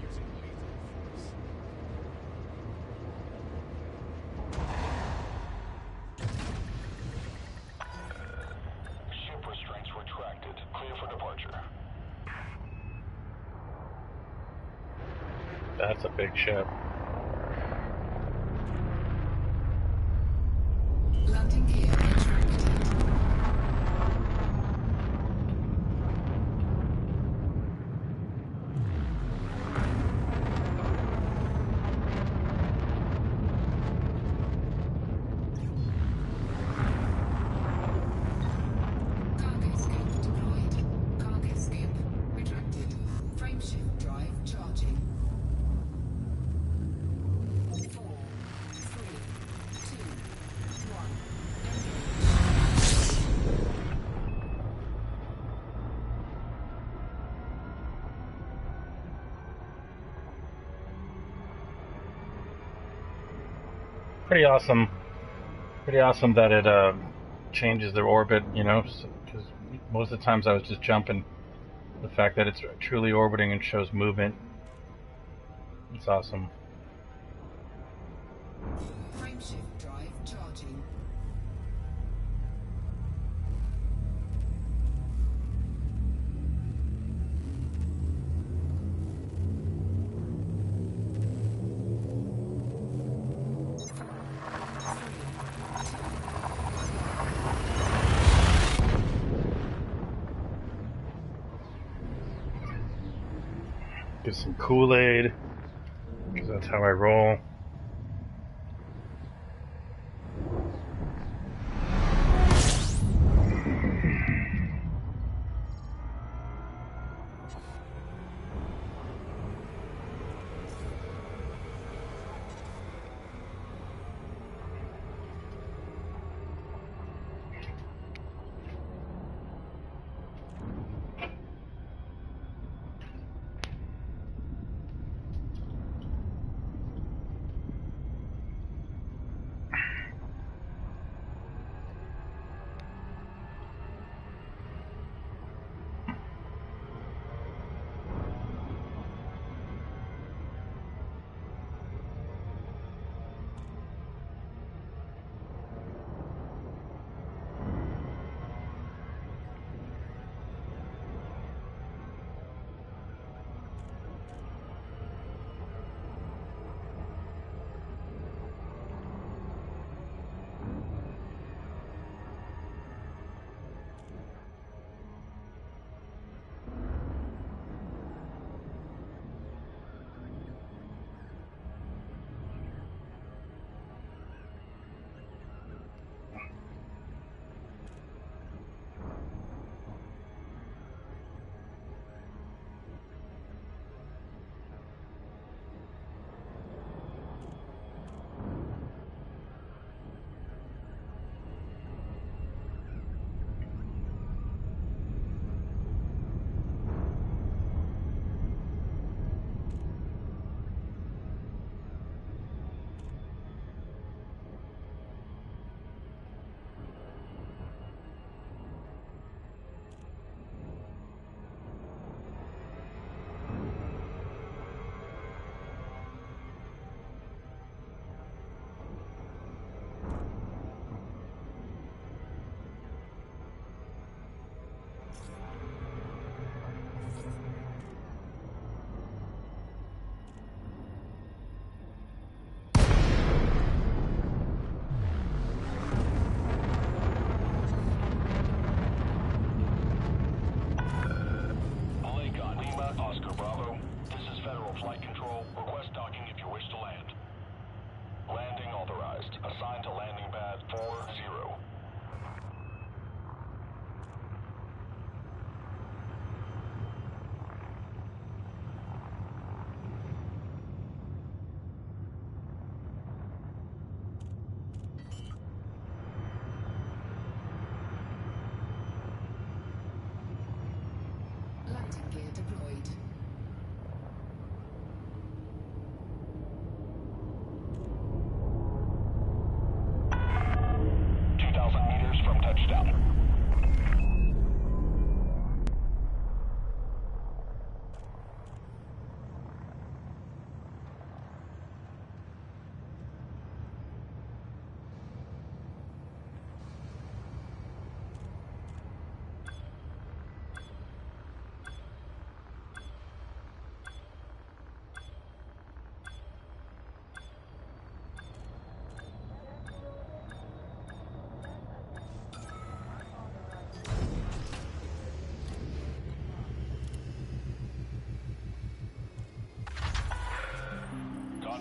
Using lethal force. Ship restraints retracted. Clear for departure. That's a big ship. Landing gear extracted. Cargo scope deployed. Cargo scope retracted. Frameshift drive charging. 4, 3, 2, 1. Pretty awesome. Pretty awesome that it changes their orbit, you know, because most of the times I was just jumping. The fact that it's truly orbiting and shows movement, it's awesome. Frameshift drive charging. Get some Kool-Aid, because that's how I roll.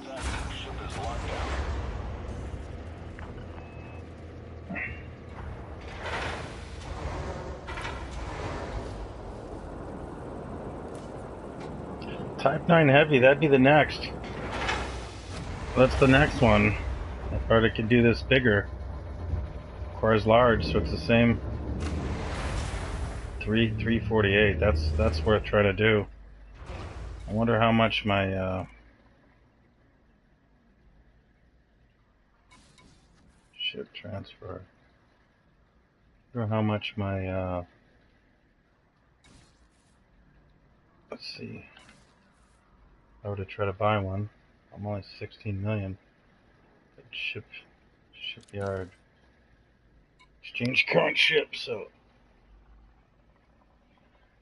contact. Ship is locked down. Type 9 Heavy, that'd be the next. That's the next one. I thought it could do this bigger. Requires large, so it's the same. 348. That's worth trying to do. I wonder how much my ship transfer. I wonder how much my let's see. If I were to try to buy one, I'm only 16 million. Shipyard exchange current ship, so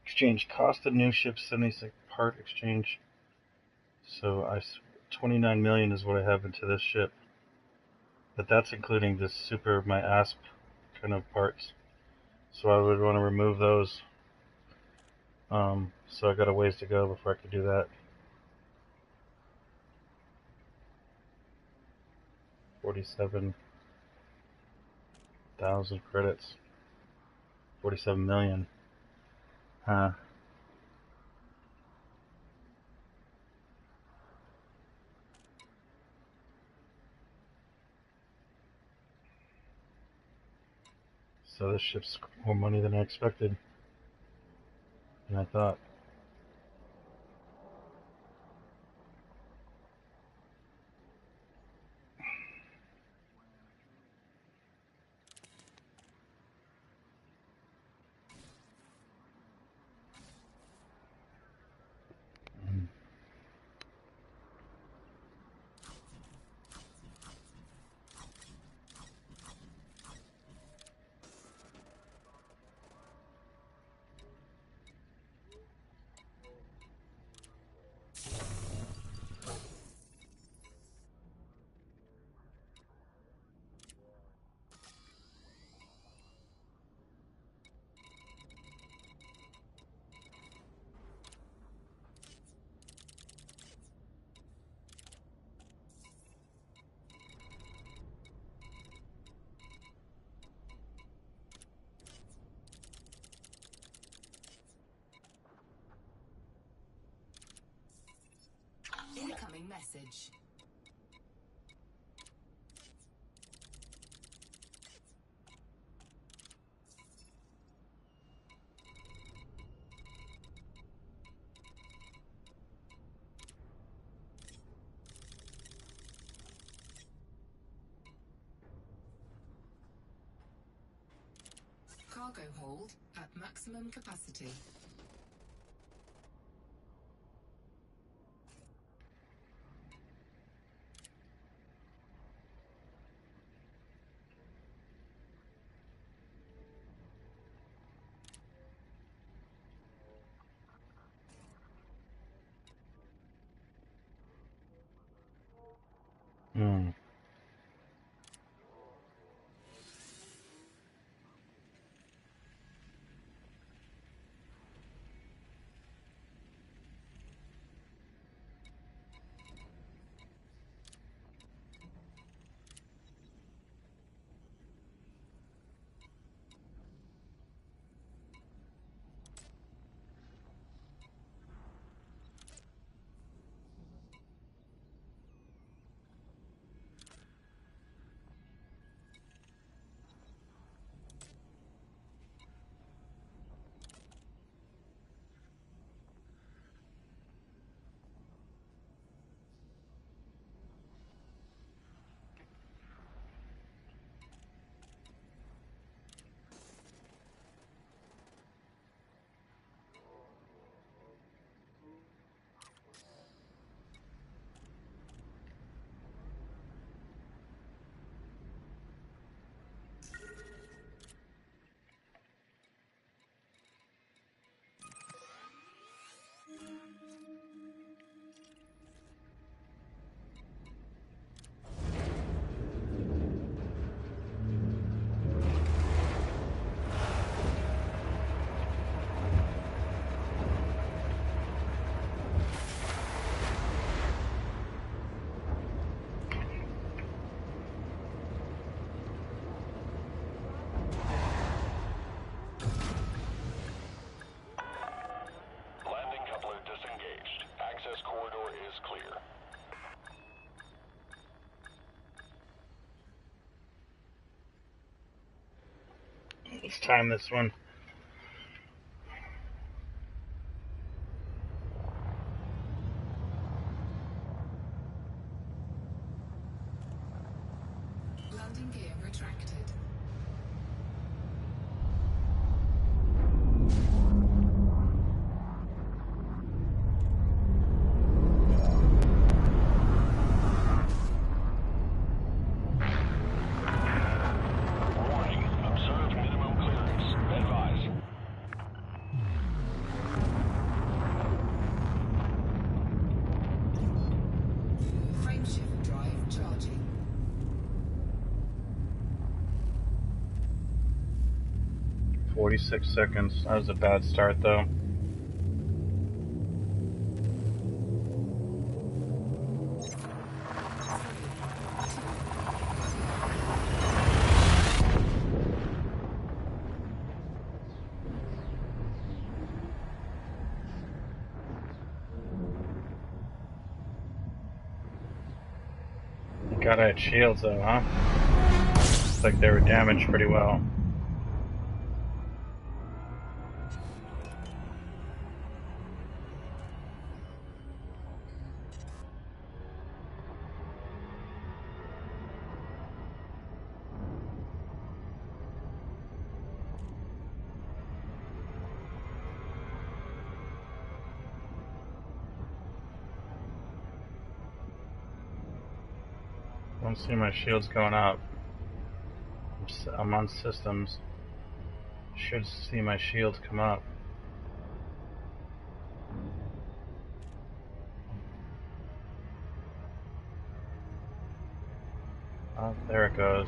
exchange cost of new ship 76 part exchange. So 29 million is what I have into this ship, but that's including this my ASP kind of parts. So I would want to remove those. So I got a ways to go before I could do that. 47,000 credits. 47 million. Huh. So this ship's more money than I expected. And I thought. Incoming message. Cargo hold at maximum capacity. Hmm. is clear. Let's time this one. Landing gear retracted. Warning. Observed minimum clearance. Advise. Frameshift drive charging. $46. That was a bad start, though. God, I had shields, though, huh? Looks like they were damaged pretty well. Don't see my shields going up. I'm on systems. Should see my shields come up. Oh, there it goes.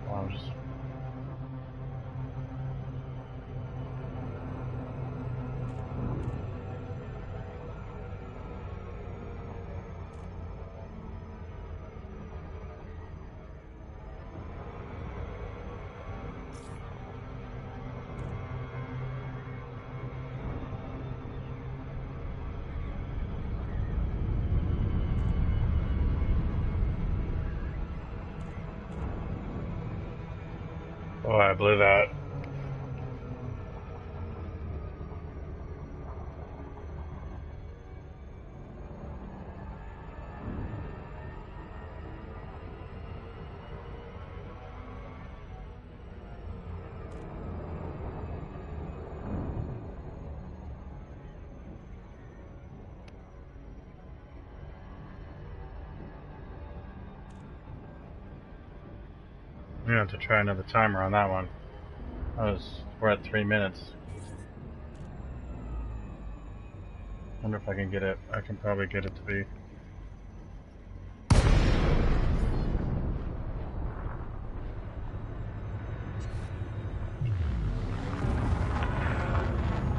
Well, I'm just... Oh, I blew that. I'm gonna have to try another timer on that one. We're at 3 minutes. Wonder if I can get it. I can probably get it to be.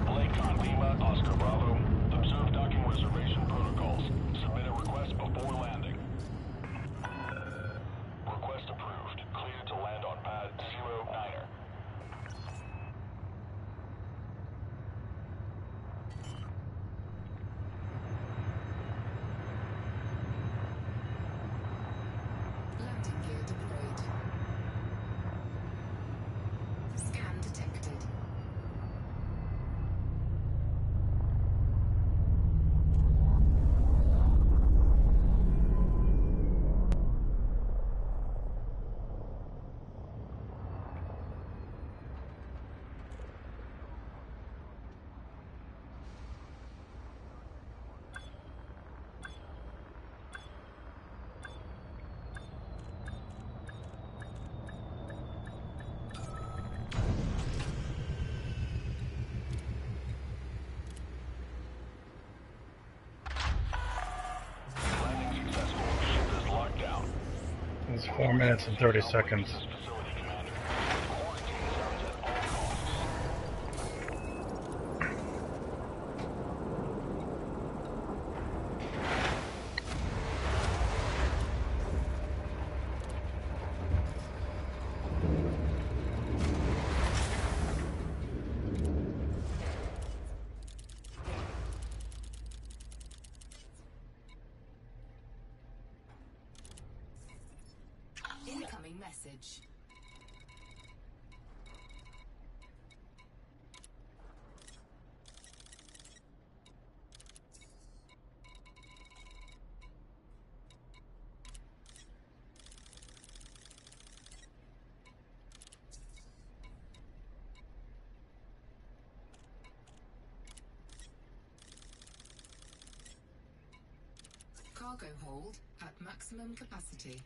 Lakon Lima, Oscar Bravo. Observe docking reservation protocols. Submit a request before landing. Request approved. Cleared to land on pad 09er. Landing gear deployed. Scan detected. Landing successful. Ship is locked down. It's 4 minutes and 30 seconds. Facility commander. Quarantine zones at all costs. message. Cargo hold at maximum capacity.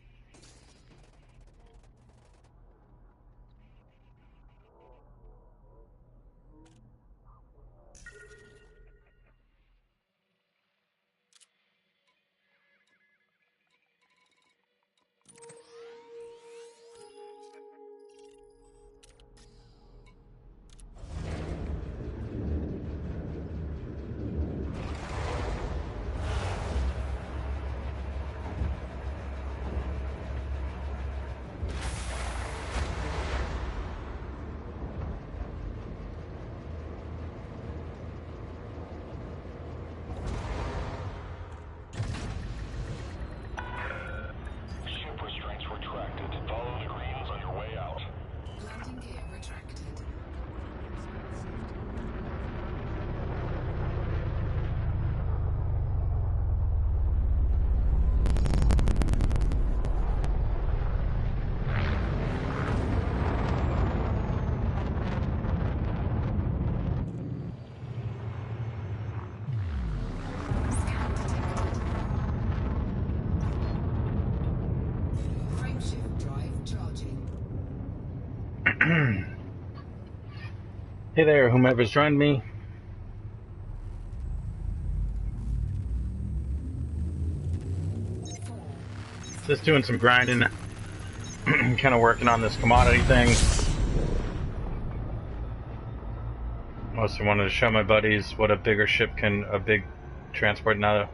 Ship restraints retracted. Follow the greens on your way out. Landing gear retracted. Scan detected. Frameshift drive charging. Hey there, whomever's joined me. Just doing some grinding, kind of working on this commodity thing. Mostly wanted to show my buddies what a bigger ship can, a big transport, I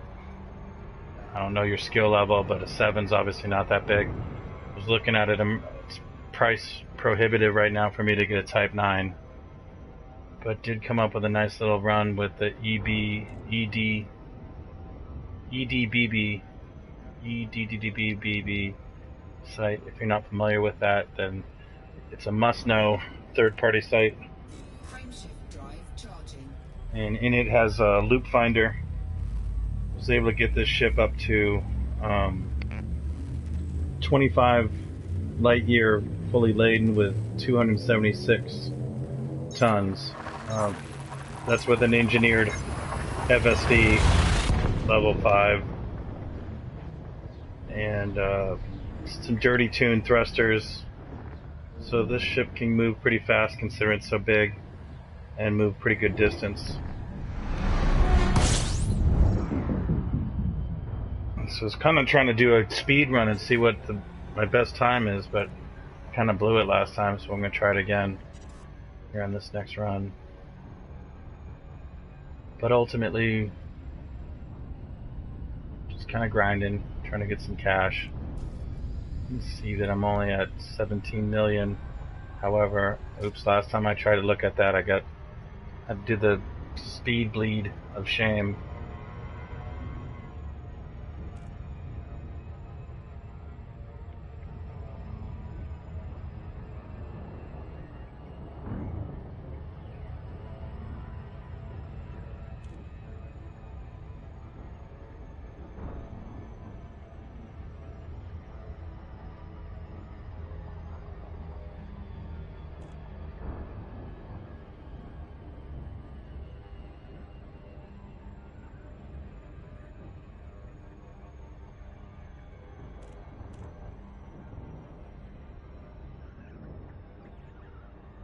don't know your skill level, but a 7's obviously not that big. I was looking at it, it's price prohibitive right now for me to get a Type 9. But did come up with a nice little run with the EDBB site. If you're not familiar with that, then it's a must-know third-party site. Frameshift drive charging. And in it has a loop finder. I was able to get this ship up to 25 light year fully laden with 276 tons. That's with an engineered FSD level 5 and some dirty tuned thrusters. So this ship can move pretty fast considering it's so big and move pretty good distance. So I was kind of trying to do a speed run and see what my best time is, but kind of blew it last time, so I'm going to try it again here on this next run. But ultimately, just kind of grinding, trying to get some cash. You can see that I'm only at 17 million. However, oops, last time I tried to look at that, I did the speed bleed of shame.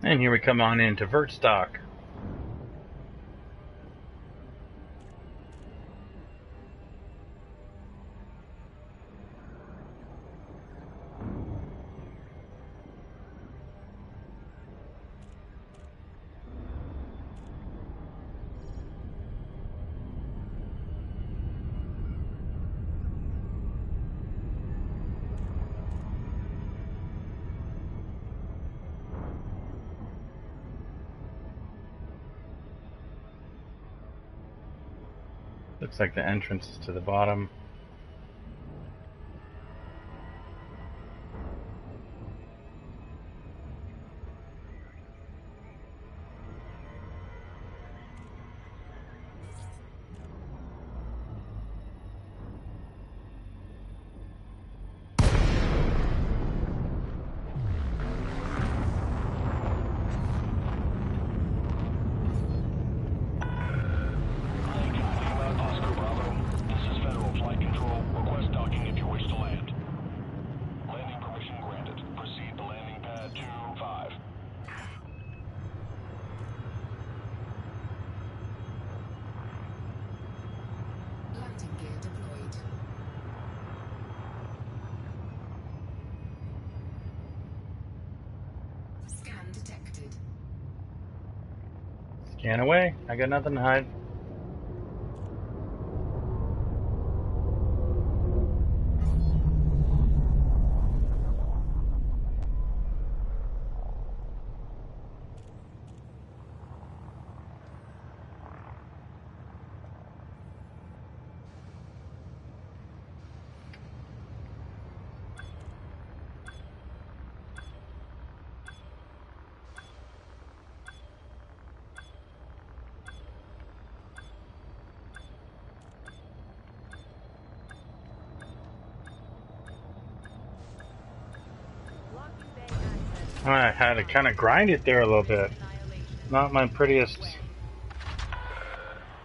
And here we come on into Vertstock. Looks like the entrance is to the bottom. Scan away. I got nothing to hide. Blocking bay access. I had to kind of grind it there a little bit. Annihilation. Not my prettiest, Way.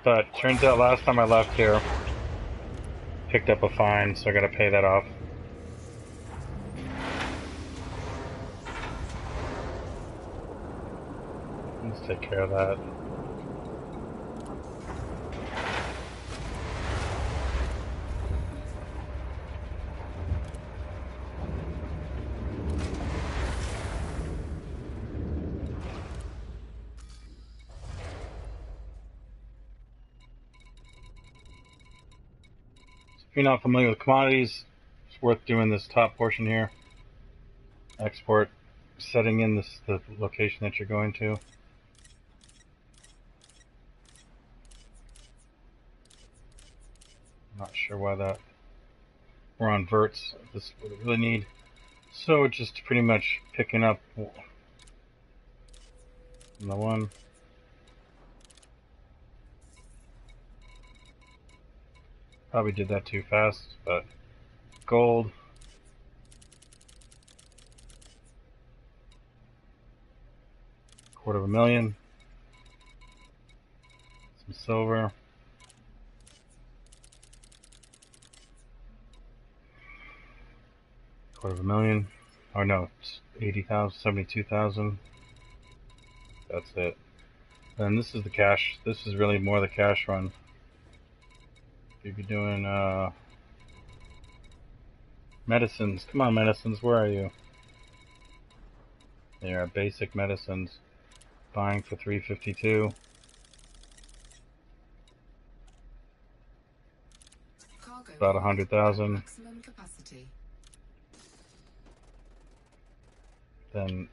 but turns out last time I left here, picked up a fine, so I gotta pay that off. Let's take care of that. If you're not familiar with commodities, it's worth doing this top portion here. Export, setting in the location that you're going to. Not sure why that. We're on verts. This is what we really need. So just pretty much picking up the one. Probably did that too fast, but gold. $250,000. Some silver. $250,000. Oh no, it's 80,000, 72,000. That's it. And this is the cash. This is really more the cash run. You'd be doing medicines. Come on, medicines, where are you? They are basic medicines. Buying for 352. Cargo About 100,000. maximum capacity. Then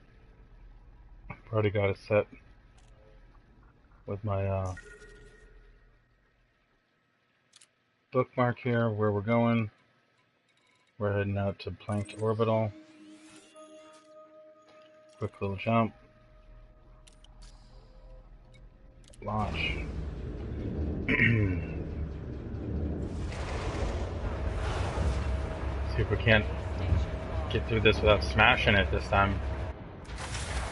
I've already got it set with my bookmark here where we're going. We're heading out to Planck Orbital. Quick little jump. Launch. See if we can't get through this without smashing it this time.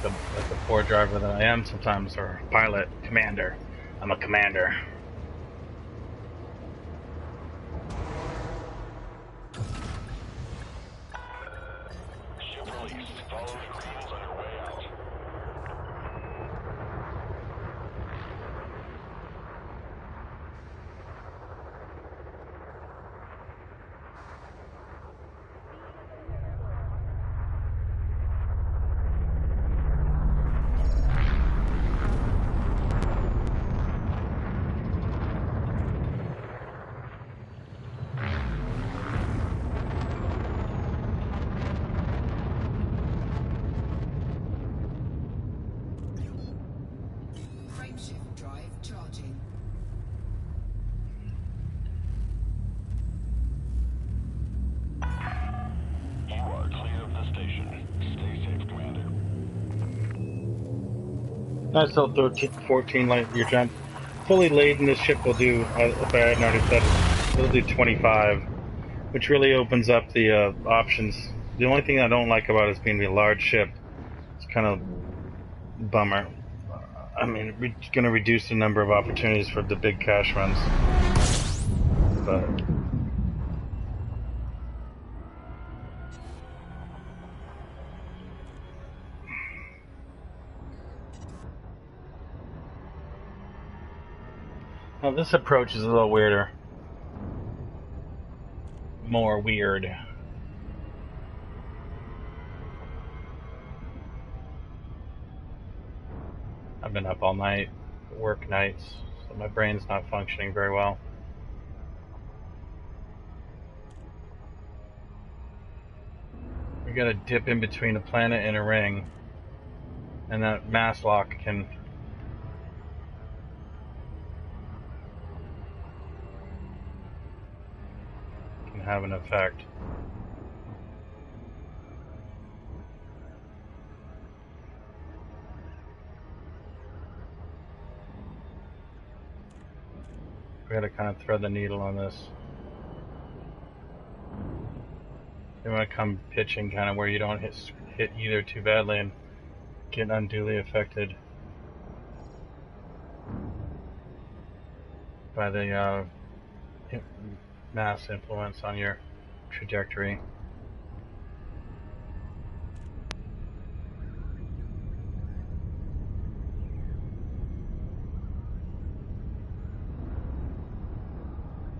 Like the poor driver that I am sometimes, or pilot, commander. I'm a commander. Ship released. Follow the greens on your way out. Frameshift drive charging. You are clear of the station. Stay safe, Commander. Nice little 14 light year jump. Fully laden, this ship will do, if I hadn't already said it, it'll do 25, which really opens up the options. The only thing I don't like about it is being a large ship. It's kind of bummer. I mean, it's going to reduce the number of opportunities for the big cash runs. But now this approach is a little weirder. More weird. I've been up all night, work nights, so my brain's not functioning very well. We gotta dip in between a planet and a ring, and that mass lock can have an effect. We gotta kind of thread the needle on this. You want to come pitching kind of where you don't hit either too badly and get unduly affected by the mass influence on your trajectory.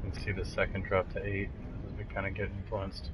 You can see the second drop to 8 as we kind of get influenced.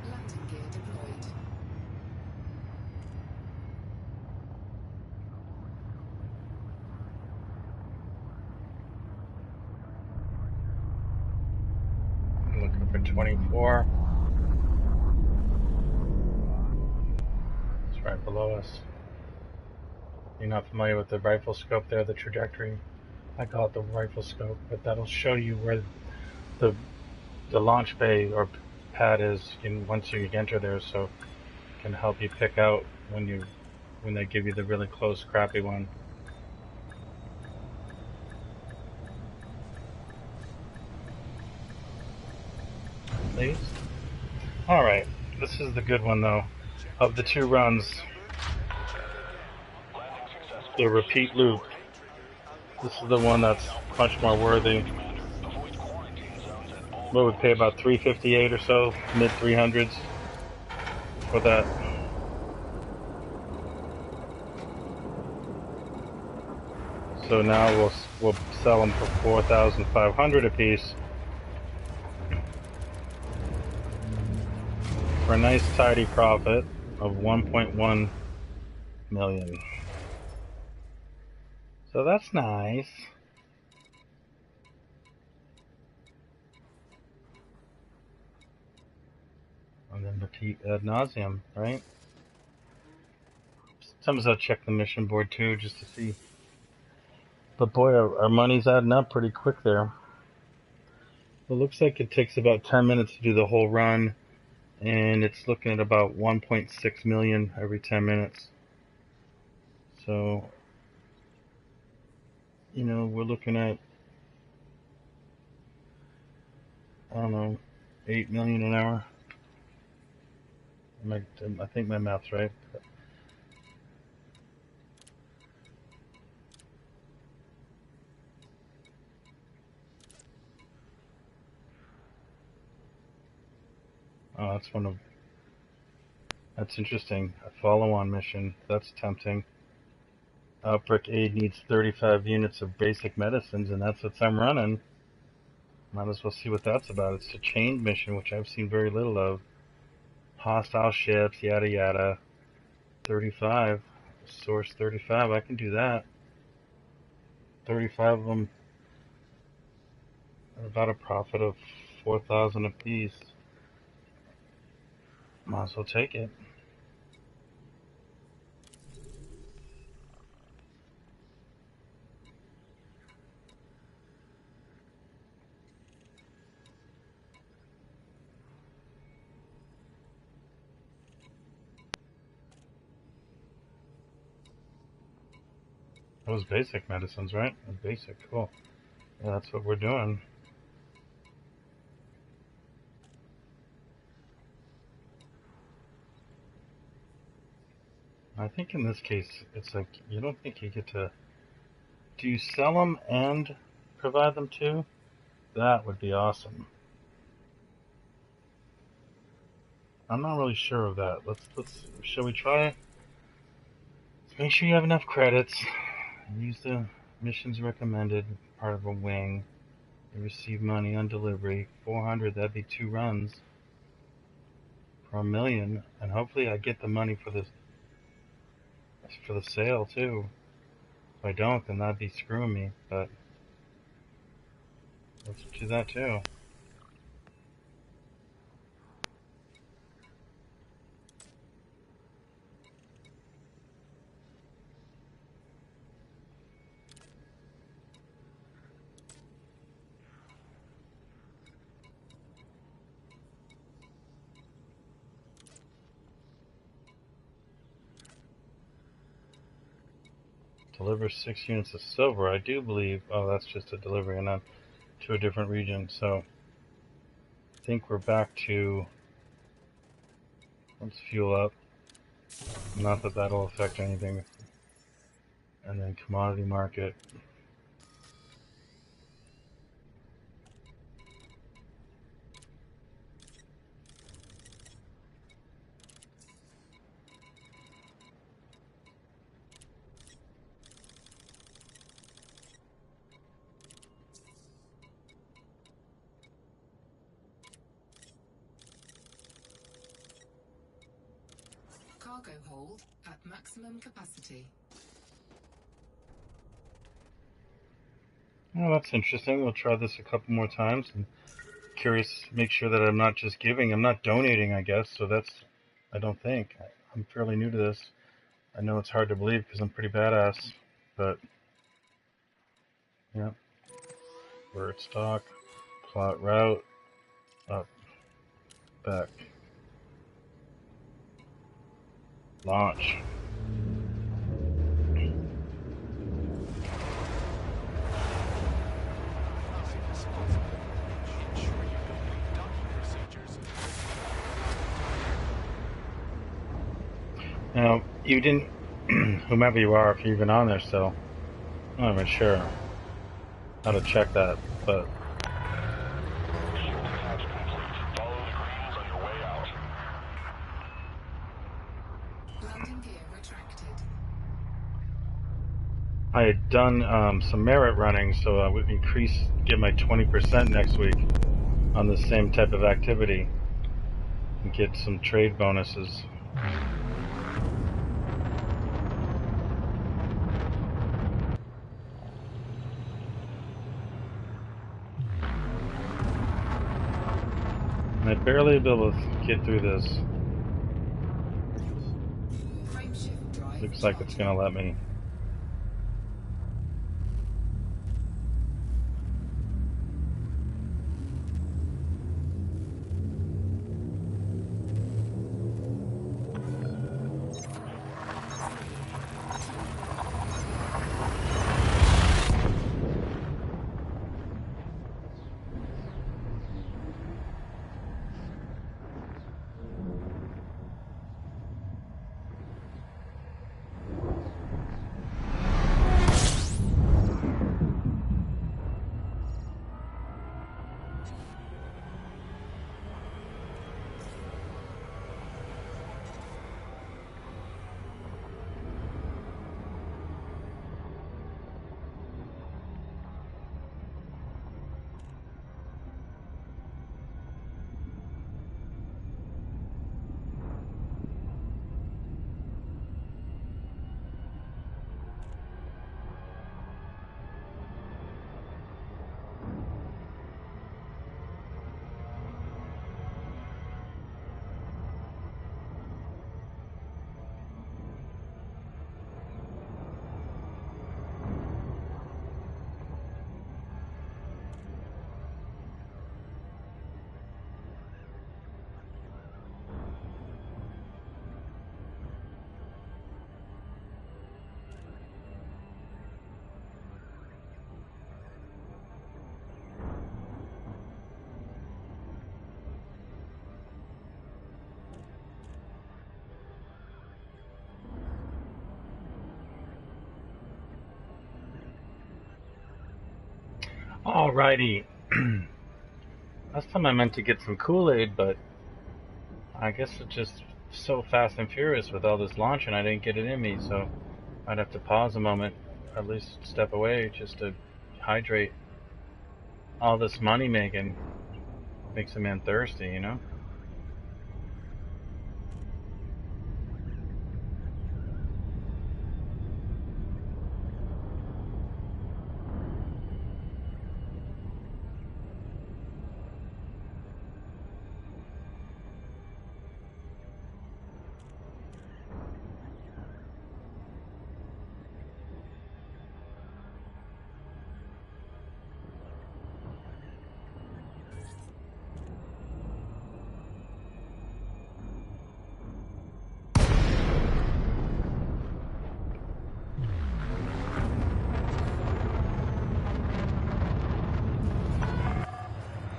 Landing gear deployed. Looking for 24. It's right below us. You're not familiar with the rifle scope there, the trajectory. I call it the rifle scope, but that'll show you where the launch bay or pad is once you enter there, so it can help you pick out when they give you the really close, crappy one. Please. All right, this is the good one though. Of the 2 runs, the repeat loop. This is the one that's much more worthy. What would pay about $358 or so, mid 300s for that. So now we'll sell them for $4,500 a piece for a nice tidy profit of 1.1 million. So that's nice. And then repeat ad nauseum, right? Sometimes I'll check the mission board too, just to see. But boy, our money's adding up pretty quick there. It looks like it takes about 10 minutes to do the whole run, and it's looking at about 1.6 million every 10 minutes. So, you know, we're looking at, I don't know, 8 million an hour. I think my math's right. Oh, that's interesting. A follow-on mission. That's tempting. Outbreak Aid needs 35 units of basic medicines, and that's what I'm running. Might as well see what that's about. It's a chained mission, which I've seen very little of. Hostile ships, yada yada. 35. Source 35. I can do that. 35 of them at about a profit of 4,000 a piece. Might as well take it. That was basic medicines, right? Basic, cool. Yeah, that's what we're doing. I think in this case, it's like, you don't think you get to... Do you sell them and provide them too? That would be awesome. I'm not really sure of that. Shall we try? Make sure you have enough credits. Use the missions recommended, part of a wing. You receive money on delivery. 400, that'd be 2 runs. For $1 million. And hopefully I get the money for the sale too. If I don't, then that'd be screwing me, but let's do that too. Deliver 6 units of silver. I do believe, oh, that's just a delivery and not to a different region. So I think we're back to, let's fuel up. Not that that'll affect anything. And then commodity market. Cargo hold at maximum capacity. Oh, that's interesting. We'll try this a couple more times. And curious, make sure that I'm not just giving. I'm not donating, I guess. So that's, I don't think. I'm fairly new to this. I know it's hard to believe because I'm pretty badass. But, yeah. Bird stock. Plot route. Up. Back. Launch. Now, you didn't, whomever you are, if you're even on there still, I'm not even sure how to check that, but Shield attach complete. Follow the greens on your way out. Landing gear retracted. I had done some merit running, so I would get my 20% next week on the same type of activity and get some trade bonuses. I'd barely be able to get through this. Frame shift drive. Looks like it's gonna let me. Alrighty. Last time I meant to get some Kool-Aid, but I guess it's just so fast and furious with all this launching, I didn't get it in me, so I'd have to pause a moment, at least step away, just to hydrate. All this money making makes a man thirsty, you know?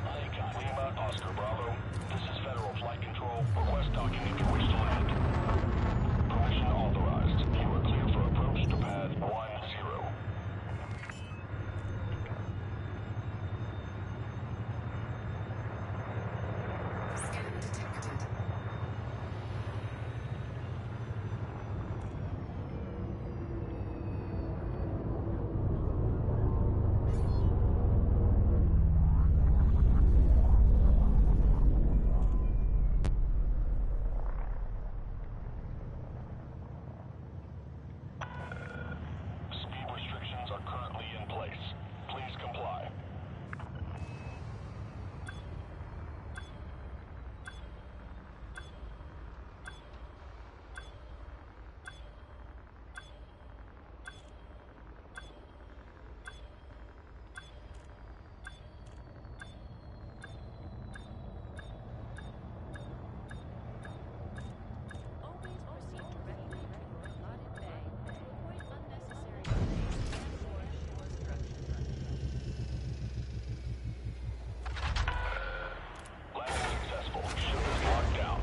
Icon Lima, Oscar Bravo. This is Federal Flight Control. Request docking if you wish to land. Permission authorized. You are clear for approach to pad 10. Scan detected. Speed restrictions are currently in place. Please comply. Always proceed directly to your allotted bay to avoid unnecessary delays and/or shore structure. Landing successful. Ship is locked down.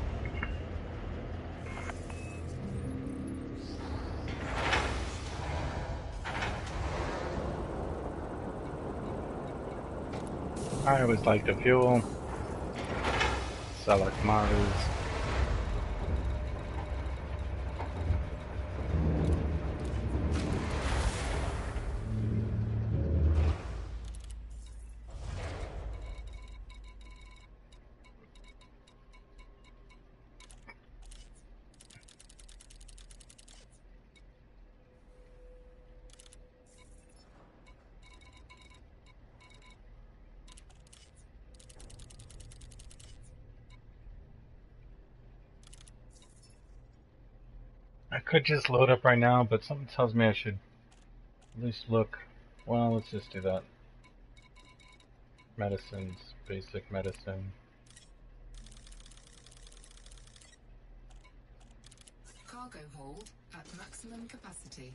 I always like the fuel. Select Mars. I could just load up right now, but something tells me I should at least look. Well, let's just do that. Medicines, basic medicine. Cargo hold at maximum capacity.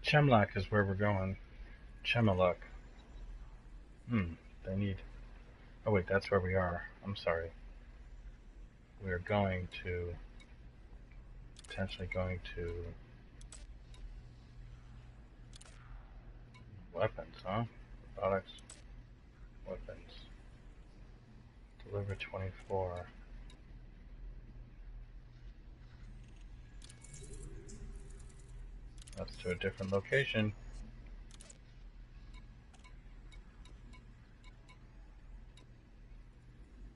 Chemlock is where we're going. Chemalock. They need. Oh wait, that's where we are. I'm sorry. We're going to. Potentially going to. Weapons, huh? Products. Weapons. Deliver 24. That's to a different location.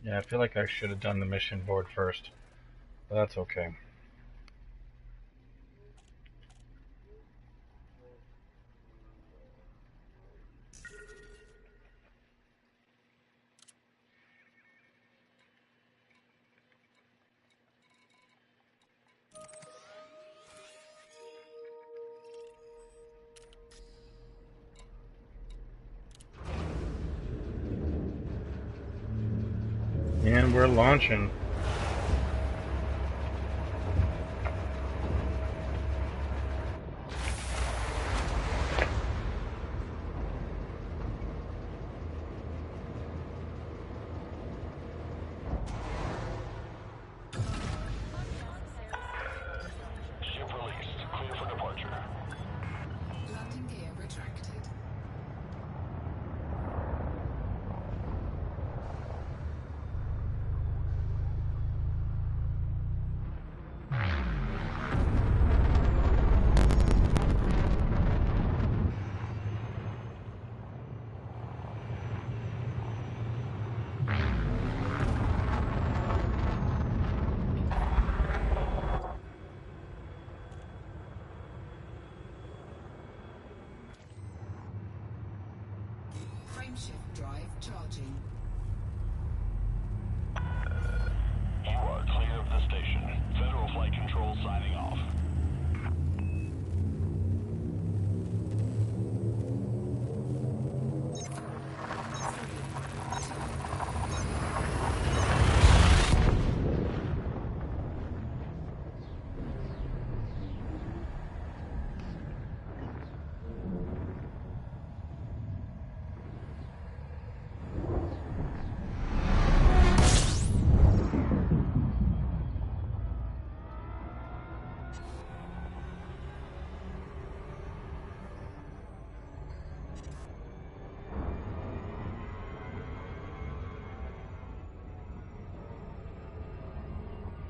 Yeah, I feel like I should have done the mission board first, but that's okay. And we're launching. Frameshift drive charging. You are clear of the station. Federal Flight Control signing off.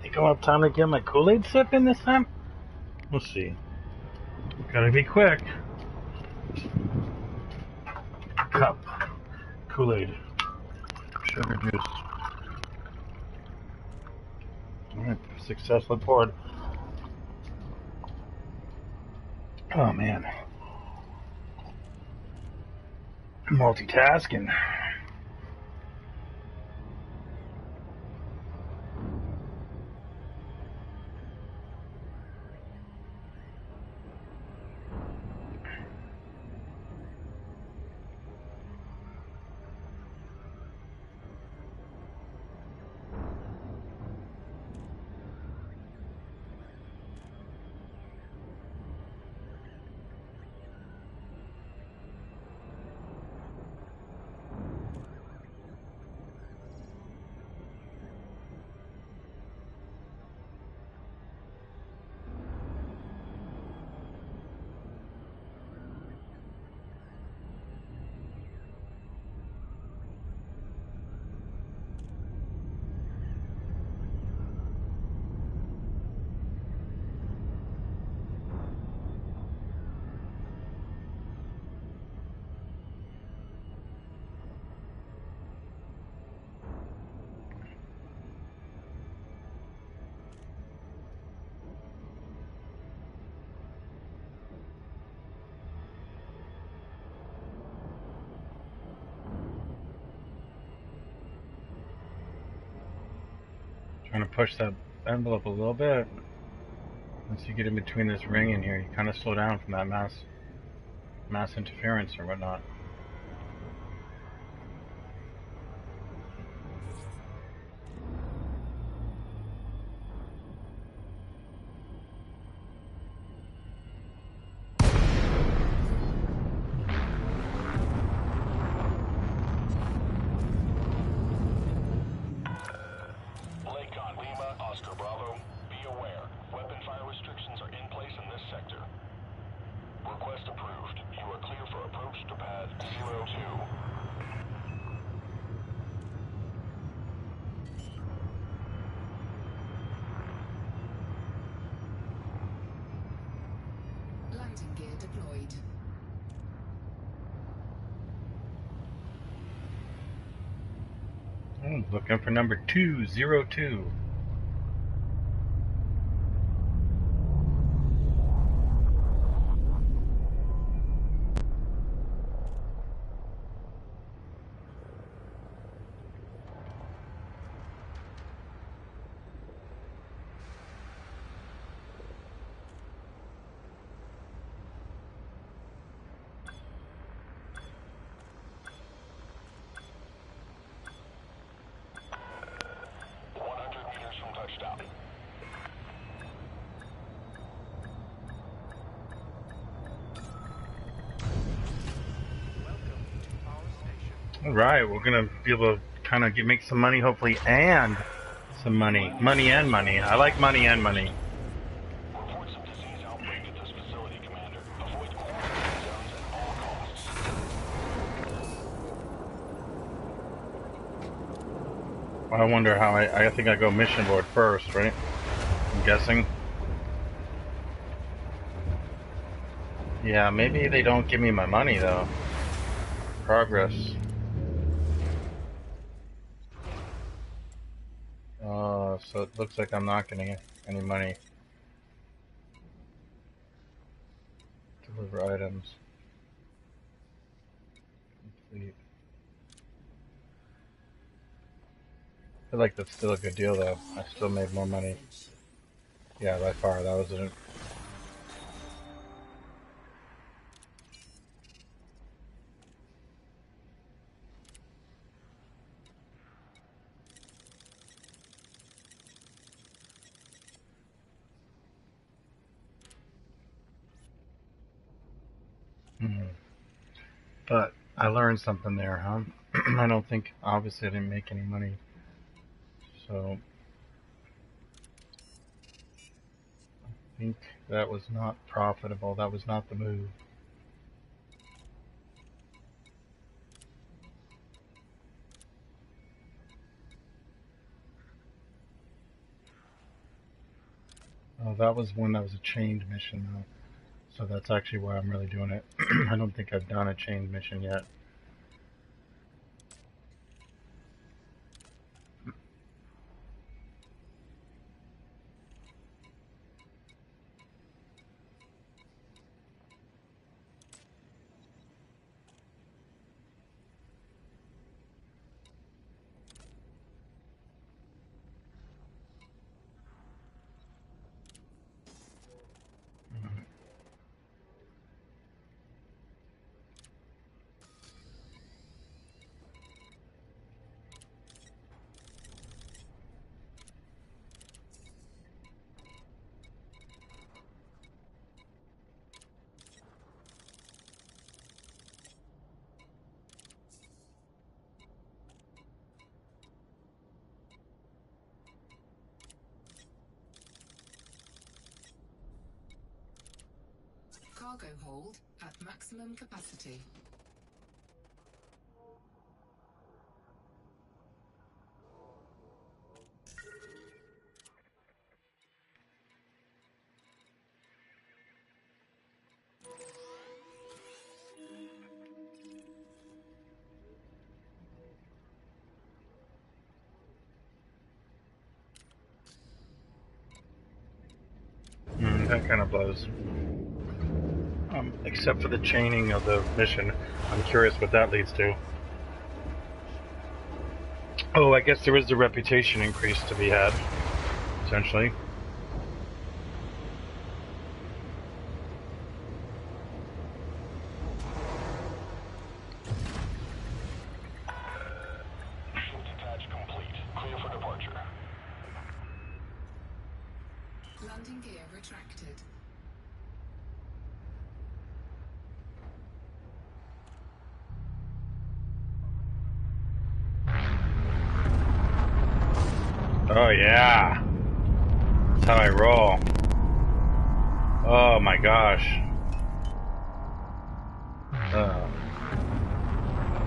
Think I'll have time to get my Kool-Aid sip in this time? We'll see. Gotta be quick. Cup. Kool-Aid. Sugar juice. Alright, successfully poured. Oh man. Multitasking. Trying to push that envelope a little bit. Once you get in between this ring in here, you kind of slow down from that mass interference or whatnot. Lakon Lima, Oscar Bravo, be aware. Weapon fire restrictions are in place in this sector. Request approved. You are clear for approach to pad 02. Landing gear deployed. Looking for number 202. Touchdown. Welcome to our station. All right, we're gonna be able to kind of make some money, hopefully, and some money. Money and money. I like money and money. Reports of disease outbreak at this facility, Commander. Avoid quarantine zones at all costs. I wonder how I think I go mission board first, right? I'm guessing. Yeah, maybe they don't give me my money though. Progress. So it looks like I'm not getting any money. Deliver items. Complete. I feel like that's still a good deal though. I still made more money. Passage. Yeah, by far. That was a. Mhm. But I learned something there, huh? I don't think, obviously, I didn't make any money. So I think that was not profitable. That was not the move. Oh, that was one that was a chained mission, though. So that's actually why I'm really doing it. I don't think I've done a chained mission yet. Cargo hold at maximum capacity. That kind of blows. Except for the chaining of the mission. I'm curious what that leads to. Oh, I guess there is a reputation increase to be had, essentially. Ship detach complete. Clear for departure. Landing gear retracted. Oh yeah, that's how I roll. Oh my gosh.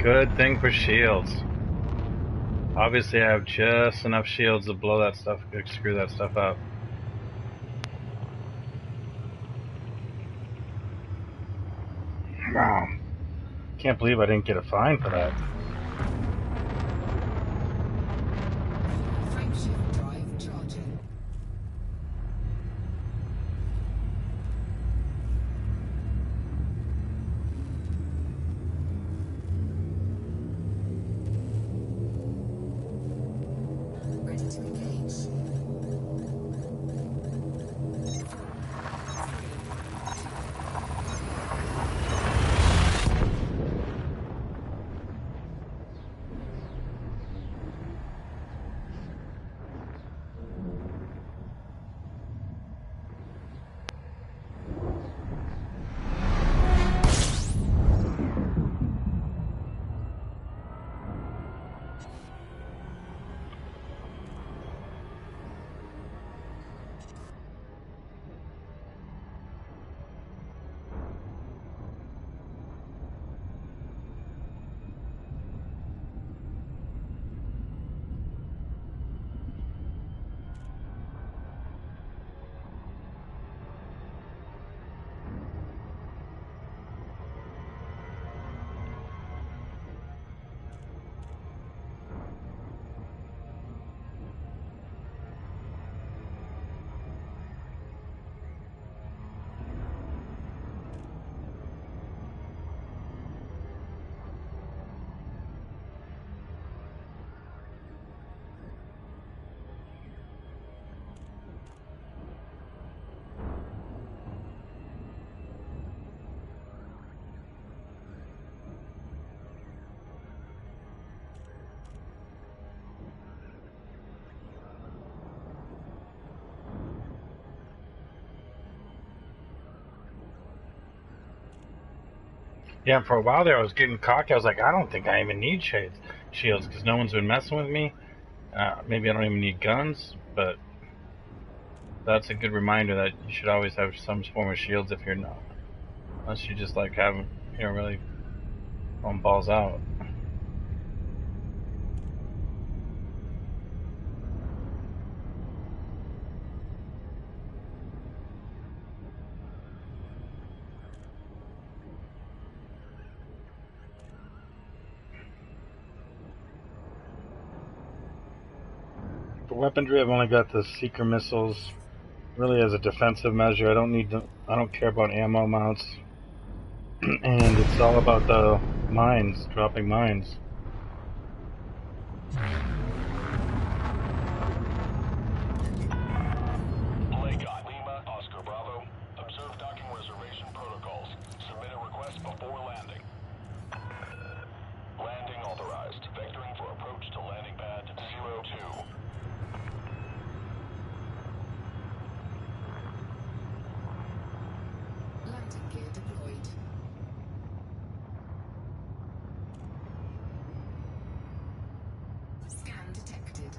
Good thing for shields. Obviously, I have just enough shields to blow that stuff, screw that stuff up. Wow. Can't believe I didn't get a fine for that. Frameshift drive charging. Ready to engage. 4, 3, 2, Yeah, and for a while there, I was getting cocky. I was like, I don't think I even need shields because no one's been messing with me. Maybe I don't even need guns, but that's a good reminder that you should always have some form of shields if you're not, unless you just like have, really going balls out. For weaponry, I've only got the seeker missiles. Really, as a defensive measure, I don't care about ammo mounts, and it's all about the mines, dropping mines. Playgot, Lima, Oscar Bravo. Observe docking reservation protocols. Submit a request before landing. Landing authorized. Vectoring for approach to landing pad 02. Landing gear deployed. Scan detected.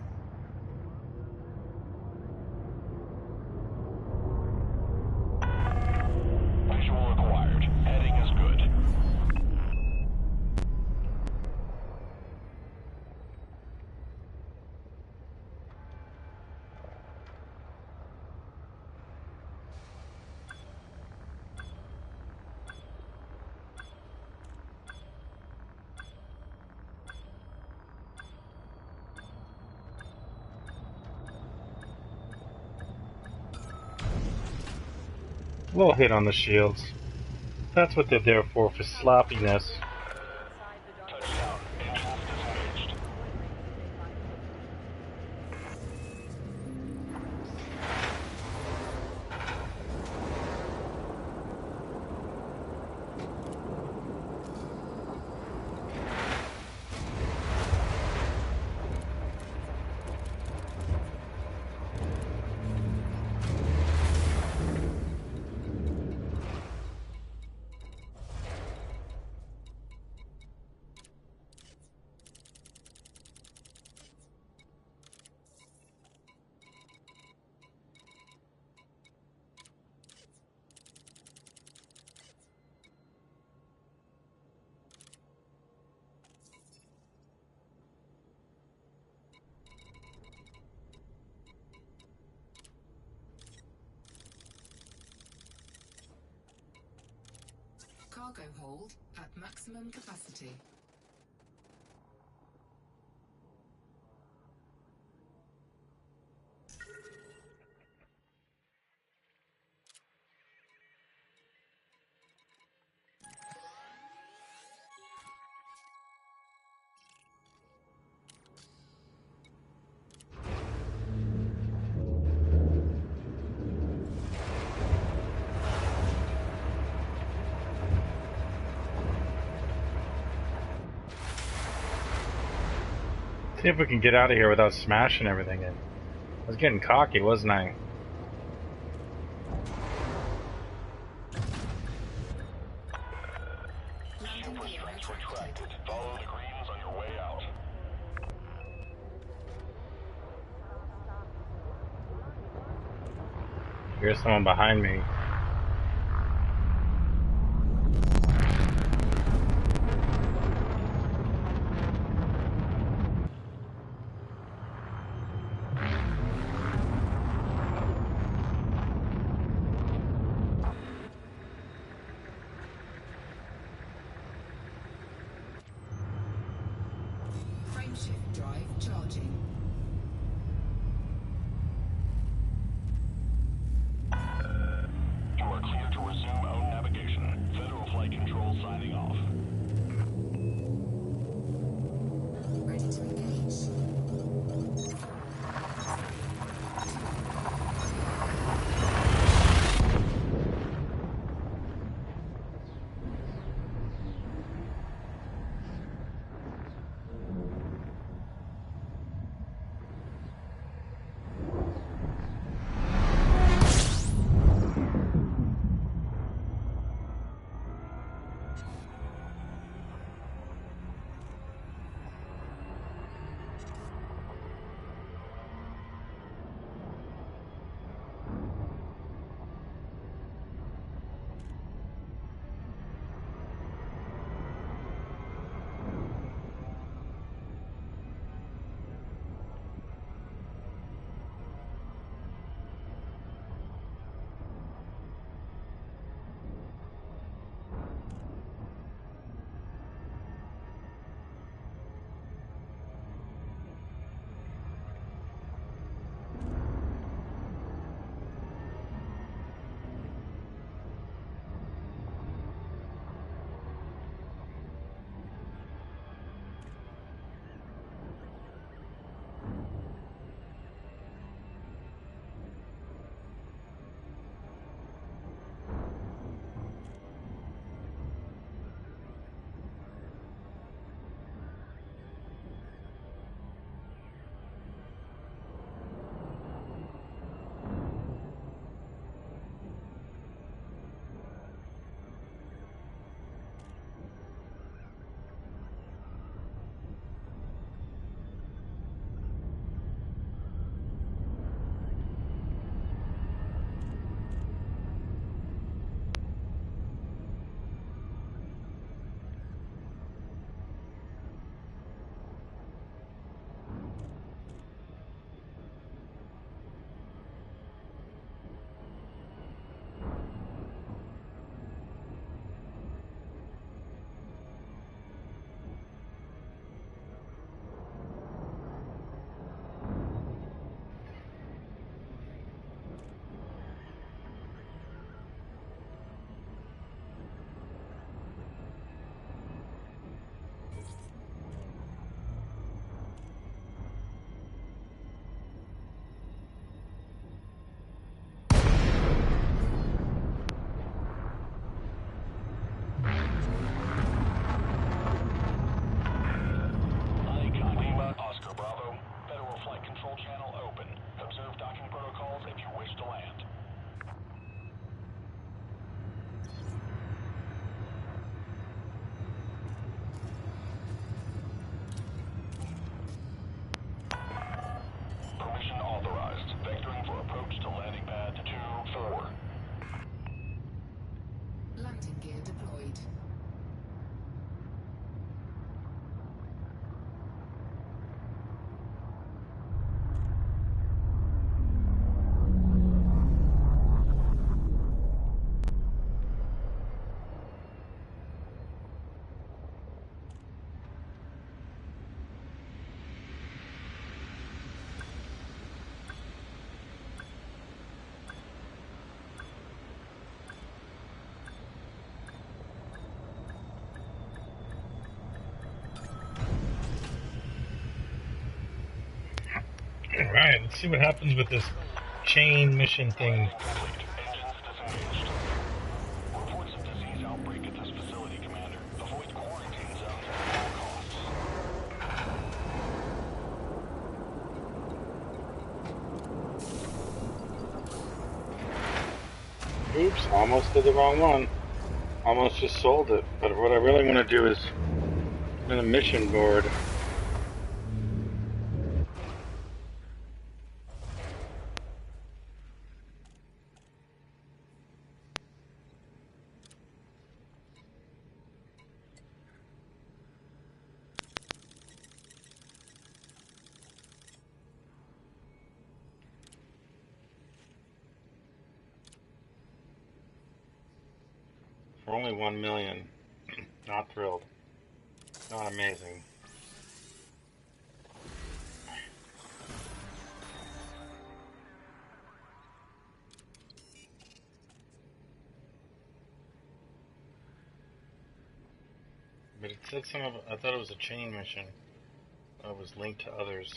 Visual acquired. Heading is good. A little hit on the shields. That's what they're there for sloppiness. Inside the dock. Touchdown. Engines disengaged. Cargo hold at maximum capacity. See if we can get out of here without smashing everything in. I was getting cocky, wasn't I? Landing gear Superstructs retracted. retracted. Follow the greens on your way out. Here's someone behind me. Frameshift drive charging. You are clear to resume own navigation. Federal Flight Control signing off. Ready to engage. Alright, let's see what happens with this chain mission thing. Complete. Engines disengaged. Reports of disease outbreak at this facility, Commander. Avoid quarantine zones at all costs. Oops, almost did the wrong one. Almost just sold it. But what I really want to do is in a mission board. For only 1 million. Not thrilled. Not amazing. But it said some of it, I thought it was a chain mission. It was linked to others.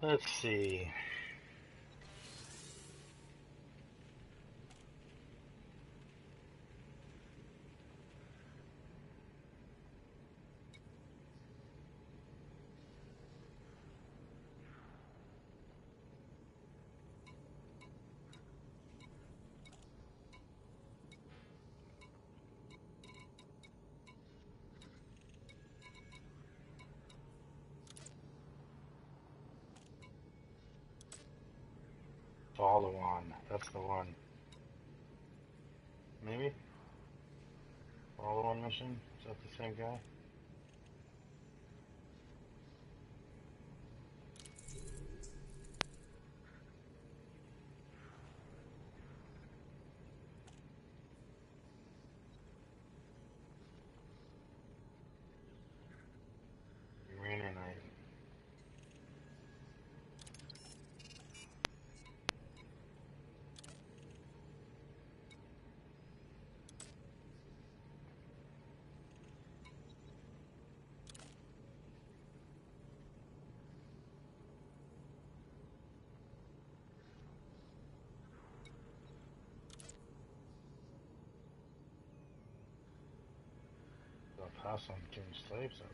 Let's see. Follow on. That's the one. Maybe? Follow on mission? Is that the same guy? Uranium. El Paso and giving slaves up.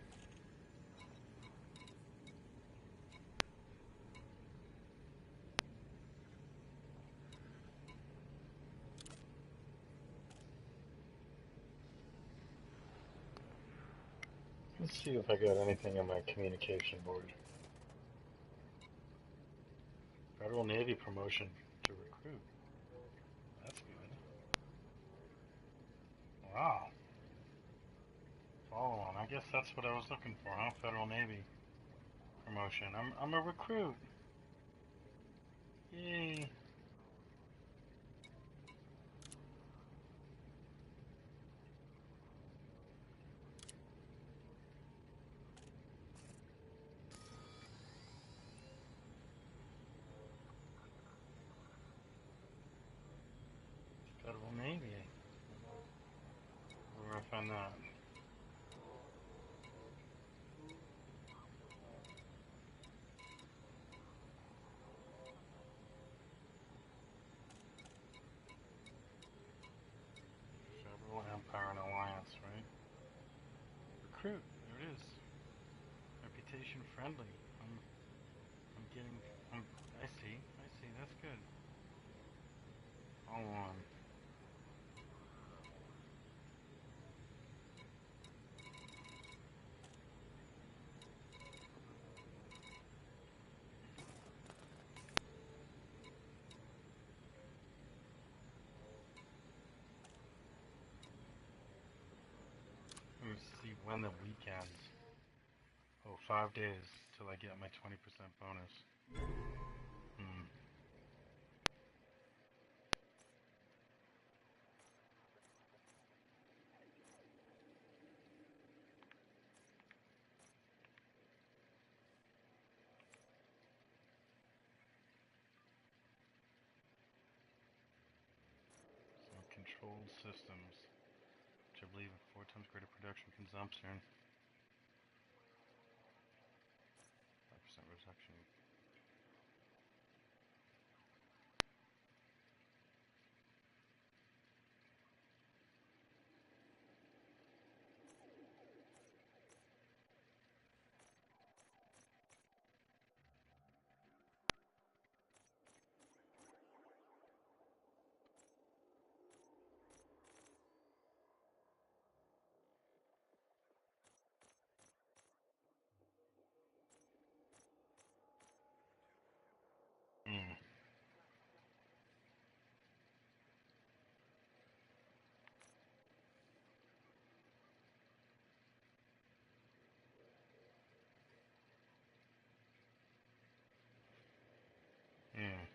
Let's see if I got anything on my communication board. Federal Navy promotion to recruit. That's good. Wow. Follow on. I guess that's what I was looking for, huh? Federal Navy promotion. I'm a recruit. Yay. Federal Navy. Where do I find that? Federal Empire and Alliance, right? Recruit. There it is. Reputation friendly. I'm getting. I see. That's good. Follow on. Let me see when the weekends. Oh, 5 days till I get my 20% bonus. Hmm. So controlled systems, which I believe have 4 times greater production consumption. 5% reduction. Hmm. Hmm.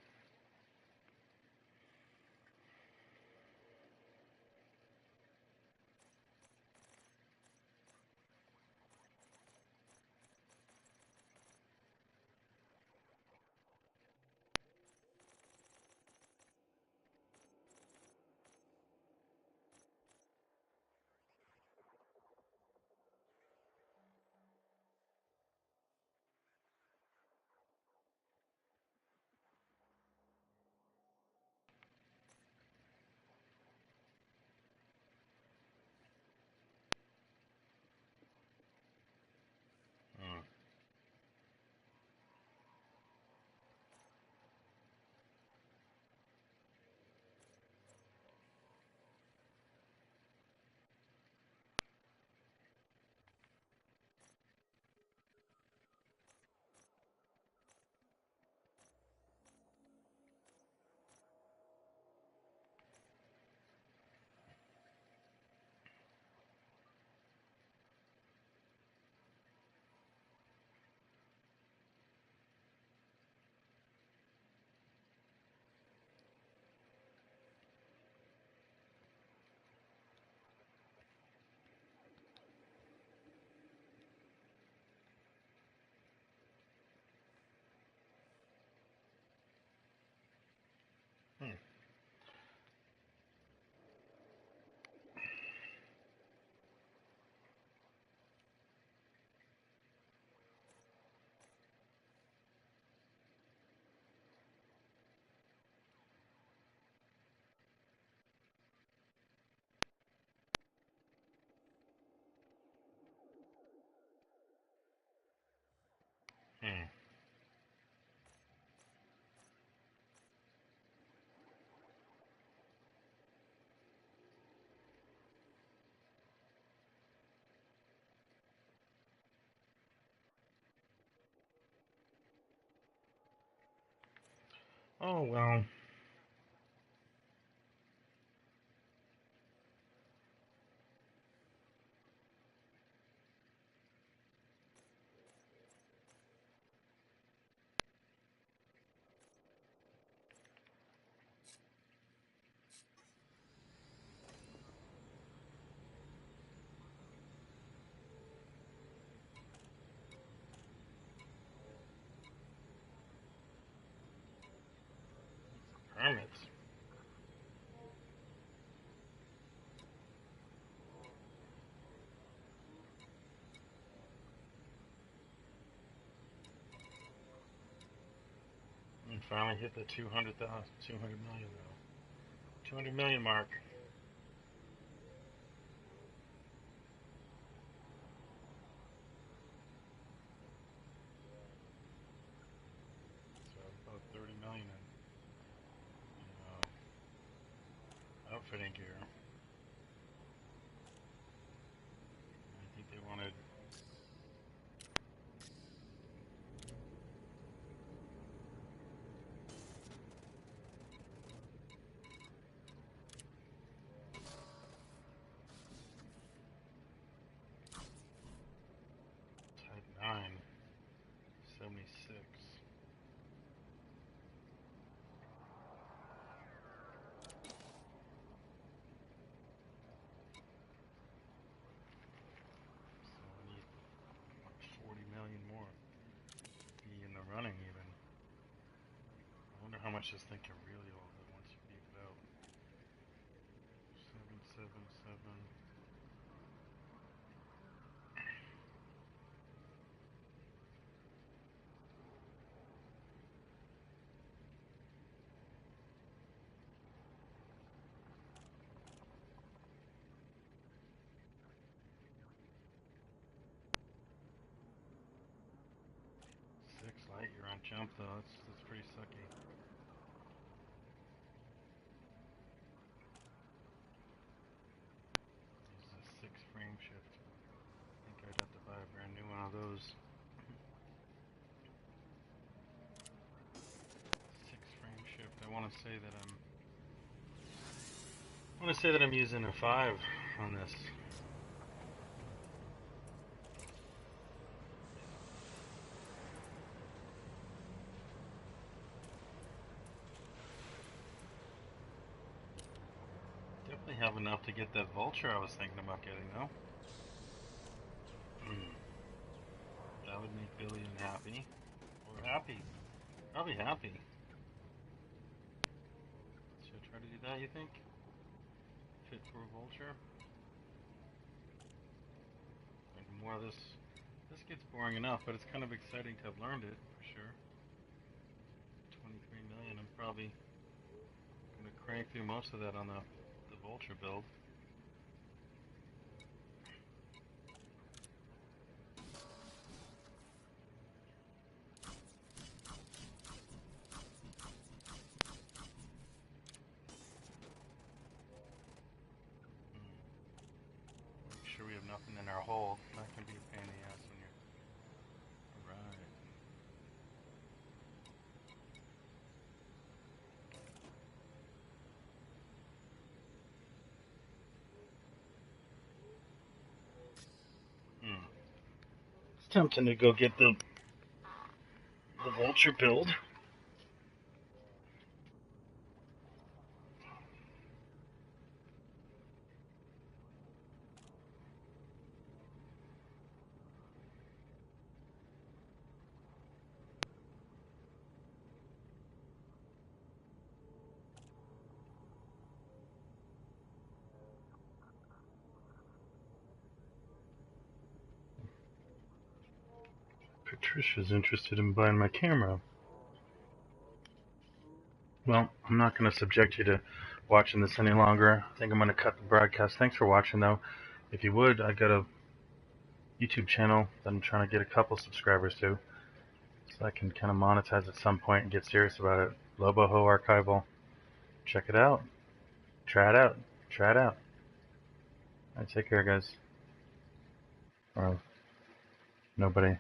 Hmm. Hmm. Hmm. Oh well. Permits. And finally hit the 200,000, 200 million though. 200 million mark. So about 30 million in outfitting gear. I think they wanted Type 9, 76. watch this thing get really old once you beep it out. 777. Light, you're on jump though. That's pretty sucky. This is a 6 frame shift. I think I'd have to buy a brand new one of those. 6 frame shift. I want to say that I'm using a 5 on this. Definitely have enough to get that Vulture I was thinking about getting though. That would make Billy unhappy. Or happy. Probably happy. Should I try to do that, you think? Fit for a Vulture? And more of this. This gets boring enough, but it's kind of exciting to have learned it, for sure. 23 million, I'm probably going to crank through most of that on the Vulture build. Make sure we have nothing in our hold. That can be a pain in the ass when you're... Alright. It's tempting to go get the Vulture build. Patricia's interested in buying my camera. Well, I'm not going to subject you to watching this any longer. I think I'm going to cut the broadcast. Thanks for watching, though. If you would, I got a YouTube channel that I'm trying to get a couple subscribers to, so I can kind of monetize at some point and get serious about it. Loboho Archival. Check it out. Try it out. Try it out. All right, take care, guys. Or nobody.